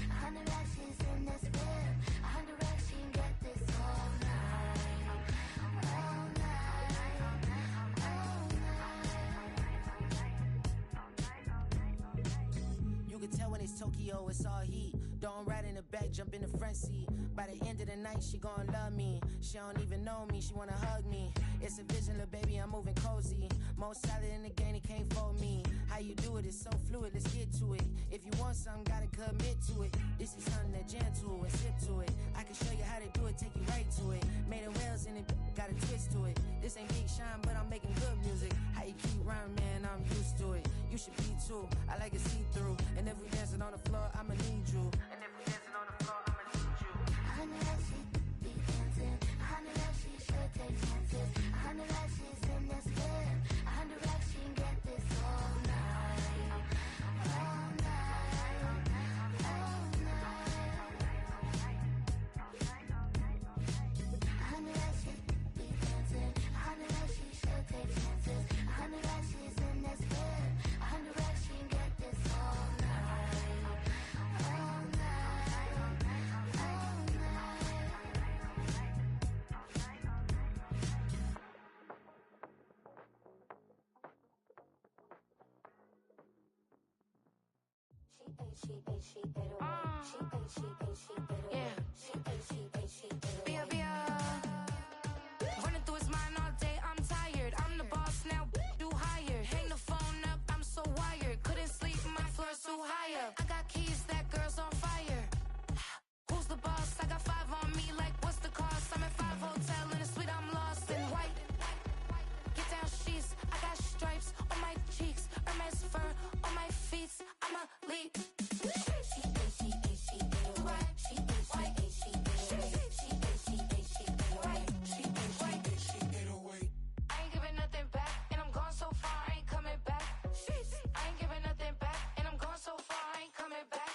it's Tokyo, it's all heat. Don't ride in the back, jump in the front seat. By the end of the night, she gon' love me. She don't even know me, she wanna hug me. It's a vision, little baby, I'm moving cozy. Most solid in the game, it can't fold me. How you do it, it's so fluid, let's get to it. If you want something, gotta commit to it. This is something that jam to and sip to it. I can show you how to do it, take you right to it. Made a whales in it, got a twist to it. This ain't Big Sean, but I'm making good music. How you keep rhyming, man, I'm used to it. You should be too, I like it see-through. And if we dancing on the floor, I'ma need you. And if we dancing on the floor, I'ma need you. I know that she be dancing. I know that she should take chances. I know that she's in this bed. I know that she can get this all night. All night. All night. I know that she be dancing. I know that she should take chances. I know that she's in this bed. I know that she can get this all night. All night. All Running through his mind all day, I'm tired. I'm the boss now, do higher. Hang the phone up, I'm so wired. Couldn't sleep, my floor's too high up. I got keys, that girl's on fire. Who's the boss? I got 5 on me, like what's the cost? I'm at 5 hotel in a suite, I'm lost in white. Get down sheets, I got stripes on my cheeks. Hermes fur on my feet, I'm a leap. I ain't giving nothing back, and I'm gone so far, I ain't coming back. I ain't giving nothing back, and I'm gone so far, I ain't coming back.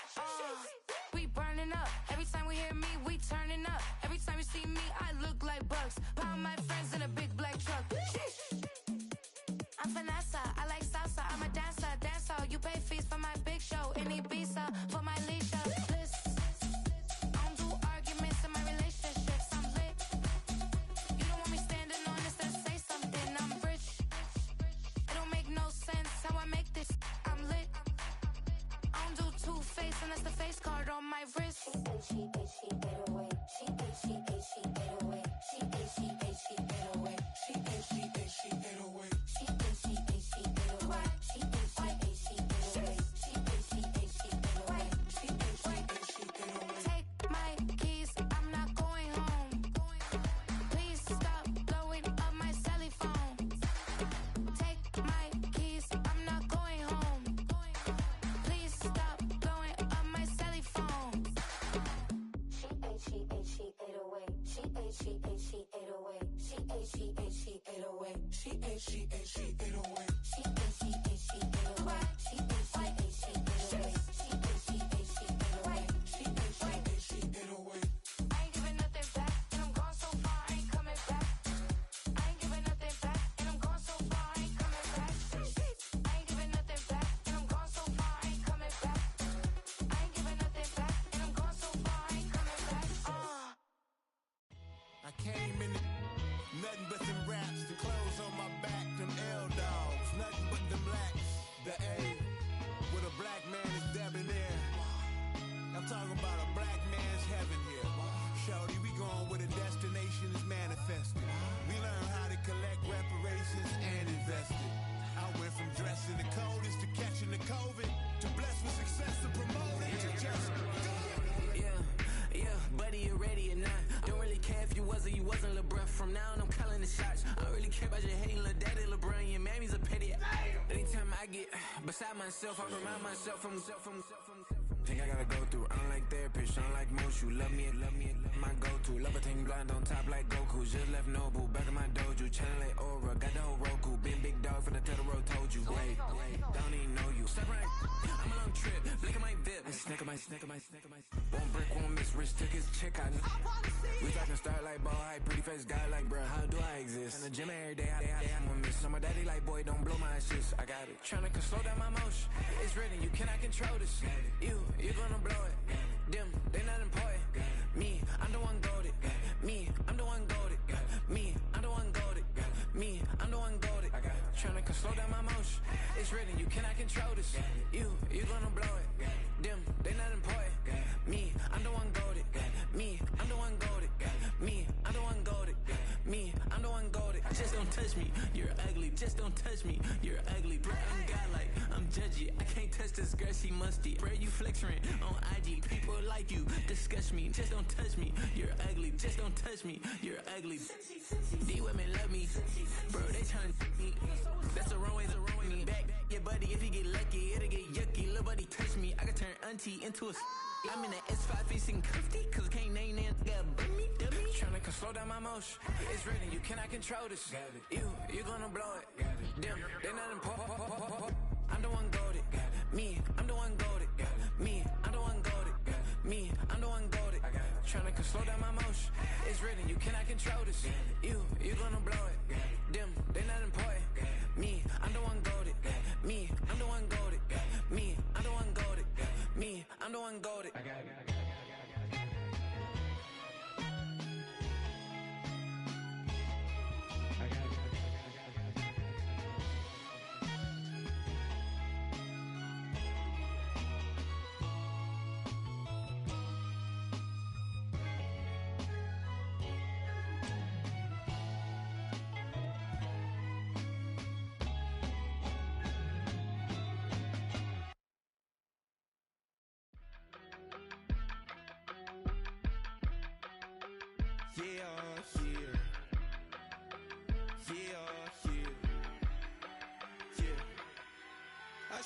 We burning up, every time we hear me, we turning up. Every time you see me, I look like bugs. Pound my friends in a big black truck. I'm Vanessa, I like salsa, I'm a dancer, you pay fees for my big show in Ibiza, for my leisure. I don't do arguments in my relationships, I'm lit. You don't want me standing on this, then say something, I'm rich. It don't make no sense how I make this, I'm lit. I don't do two-face unless the face card on my wrist. She get away. She get away. She get away. She get away. Take my keys, I'm not going home. Please stop blowing up my celly phone. Take my keys, I'm not going home. Please stop blowing up my celly phone. She ate away. She ate away. She ate away. She ate away. I ain't giving nothing back, and I'm gone so far, I ain't coming back. I ain't giving nothing back, and I'm gone so far, I ain't coming back. I ain't giving nothing back, and I'm gone so far, I ain't coming back. I ain't giving nothing back, and I'm gone so far, I ain't coming back. I came in nothing but them raps, the clothes on my back, them L dogs, nothing but them lacks. The A, with a black man is debonair. I'm talking about a black man's heaven here. Shorty, we going where the destination is manifested. We learn how to collect reparations and invest it. I went from dressing the coldest to catching the COVID, to blessed with success to promote it, to just do it. Yeah, buddy, you ready or not? Don't really care if you was or you wasn't LeBron. From now on, I'm calling the shots. I don't really care about your hating little daddy LeBron. Your mammy's a petty. Anytime I get beside myself, I remind myself from. Think I gotta go through. I don't like therapists, I don't like most. You love me, my go-to. Love a thing blind on top like Goku. Just left Nobu, back in my dojo. Channel like Aura, got the whole Roku. Been big dog from the Totoro, told you. Wait, don't even know you. Step right, I'm a long trip. Blink of my VIP. Snack of my. One brick, one miss. Rich took his chick out. We talking start like ball hype. Pretty face guy like, bruh, how do I exist? In the gym every day, I'm gonna miss. So my daddy like, boy, don't blow my assist. I got it. Tryna slow down my motion. It's written, you cannot control this. You're gonna blow it. Them, they not important. Me, I'm the one golded. Me, I'm the one golded. Me, I'm the one golded. Me, I'm the one golded. Tryna to slow down my motion. It's written, you cannot control this. You gonna blow it. Them, they not important. Me, I'm the one goated. Me, I'm the one goated. Me, I'm the one goated. Me, I'm the one goated. Just don't touch me, you're ugly. Just don't touch me, you're ugly. Bro, I'm godlike, I'm judgy. I can't touch this girl, she musty. Bro, you flexing on IG. People like you disgust me. Just don't touch me, you're ugly. Just don't touch me, you're ugly. These women love me, bro, they tryna me. That's the wrong way, me. Back your buddy, if he get lucky, it'll get yucky. Little buddy touch me, I can turn auntie into a I'm in that S5 facing comfy, cause I can't name that gotta burn me, dummy. Tryna slow down my motion. It's written, you cannot control this. You gonna blow it. Them, they not important. I'm the one goated. Me, I'm the one goated. Me, I'm the one goated. Me, I'm the one goated. Tryna slow down my motion. It's written, you cannot control this. You gonna blow it. Them, they not important. Me, I'm the one goated. Me, I'm the one goated. Me, I'm the one goated. Me, I'm the one goated.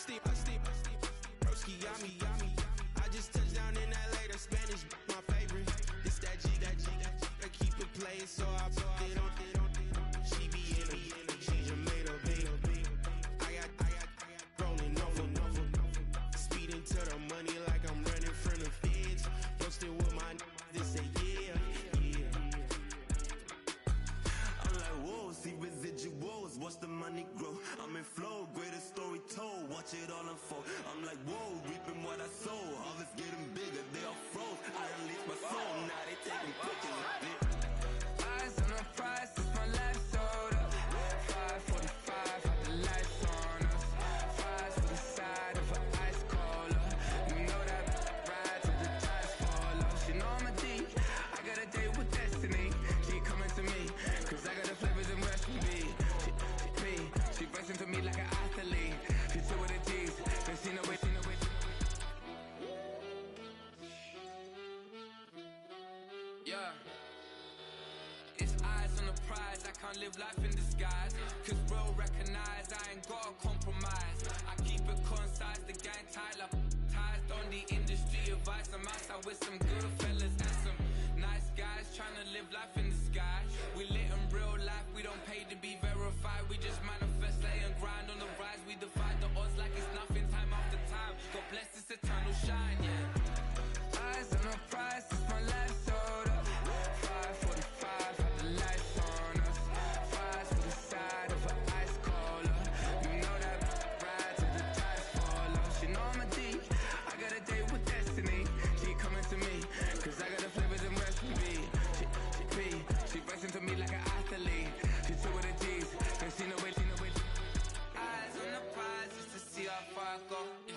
I steep, broski, yummy. I just touched down in LA, the Spanish, my favorite. It's that G, I keep it playing, so I put it on. She be in it, she just made a beat. I got rolling over, speeding to the money like I'm running from the feds. Posted with my they say yeah. I'm like, whoa, see residuals, watch the money grow. I'm in flow, greatest story told, watch it all unfold. I'm like, whoa, reaping what I sow. Harvest getting bigger, they all froze. I unleashed my soul, now they taking pictures of it. Eyes on the prize, it's my life sold up. 5:45, had the lights on us. Fries for the side of an ice cola. You know that ride till the tires fall off. She know I'm a D, I got a date with destiny. She coming to me, cause I got the flavors and recipe. She racing to me like an athlete. She took with the G's, then she know it. Yeah. It's eyes on the prize, I can't live life in disguise. Cause bro recognize I ain't gotta compromise. I keep it concise, the gang tight like ties on the industry advice. I'm outside with some good fellas and some nice guys trying to live life in the sky. We lit in real life, we don't pay to be verified. We just manifest, lay and grind on the rise. We defy the odds like it's nothing, time after time. God bless this eternal shine, yeah. Eyes on the prize, it's my life sold up. 5:45, had the lights on us. Fries for the side of an ice cola. You know that ride till the tires fall off. She know I'm a D, I got a date with destiny. She coming to me, cause I got the flavors and recipe. She racing to me like an athlete. She took with the G's, and she know it. Eyes on the prize just to see how far I go. Yeah.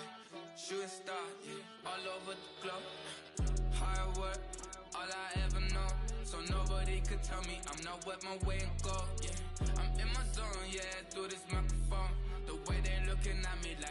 Shooting star, yeah, all over the globe. Hard work, all I ever know. So nobody could tell me I'm not what my way and go. Yeah, I'm in my zone, yeah, through this microphone. The way they looking at me like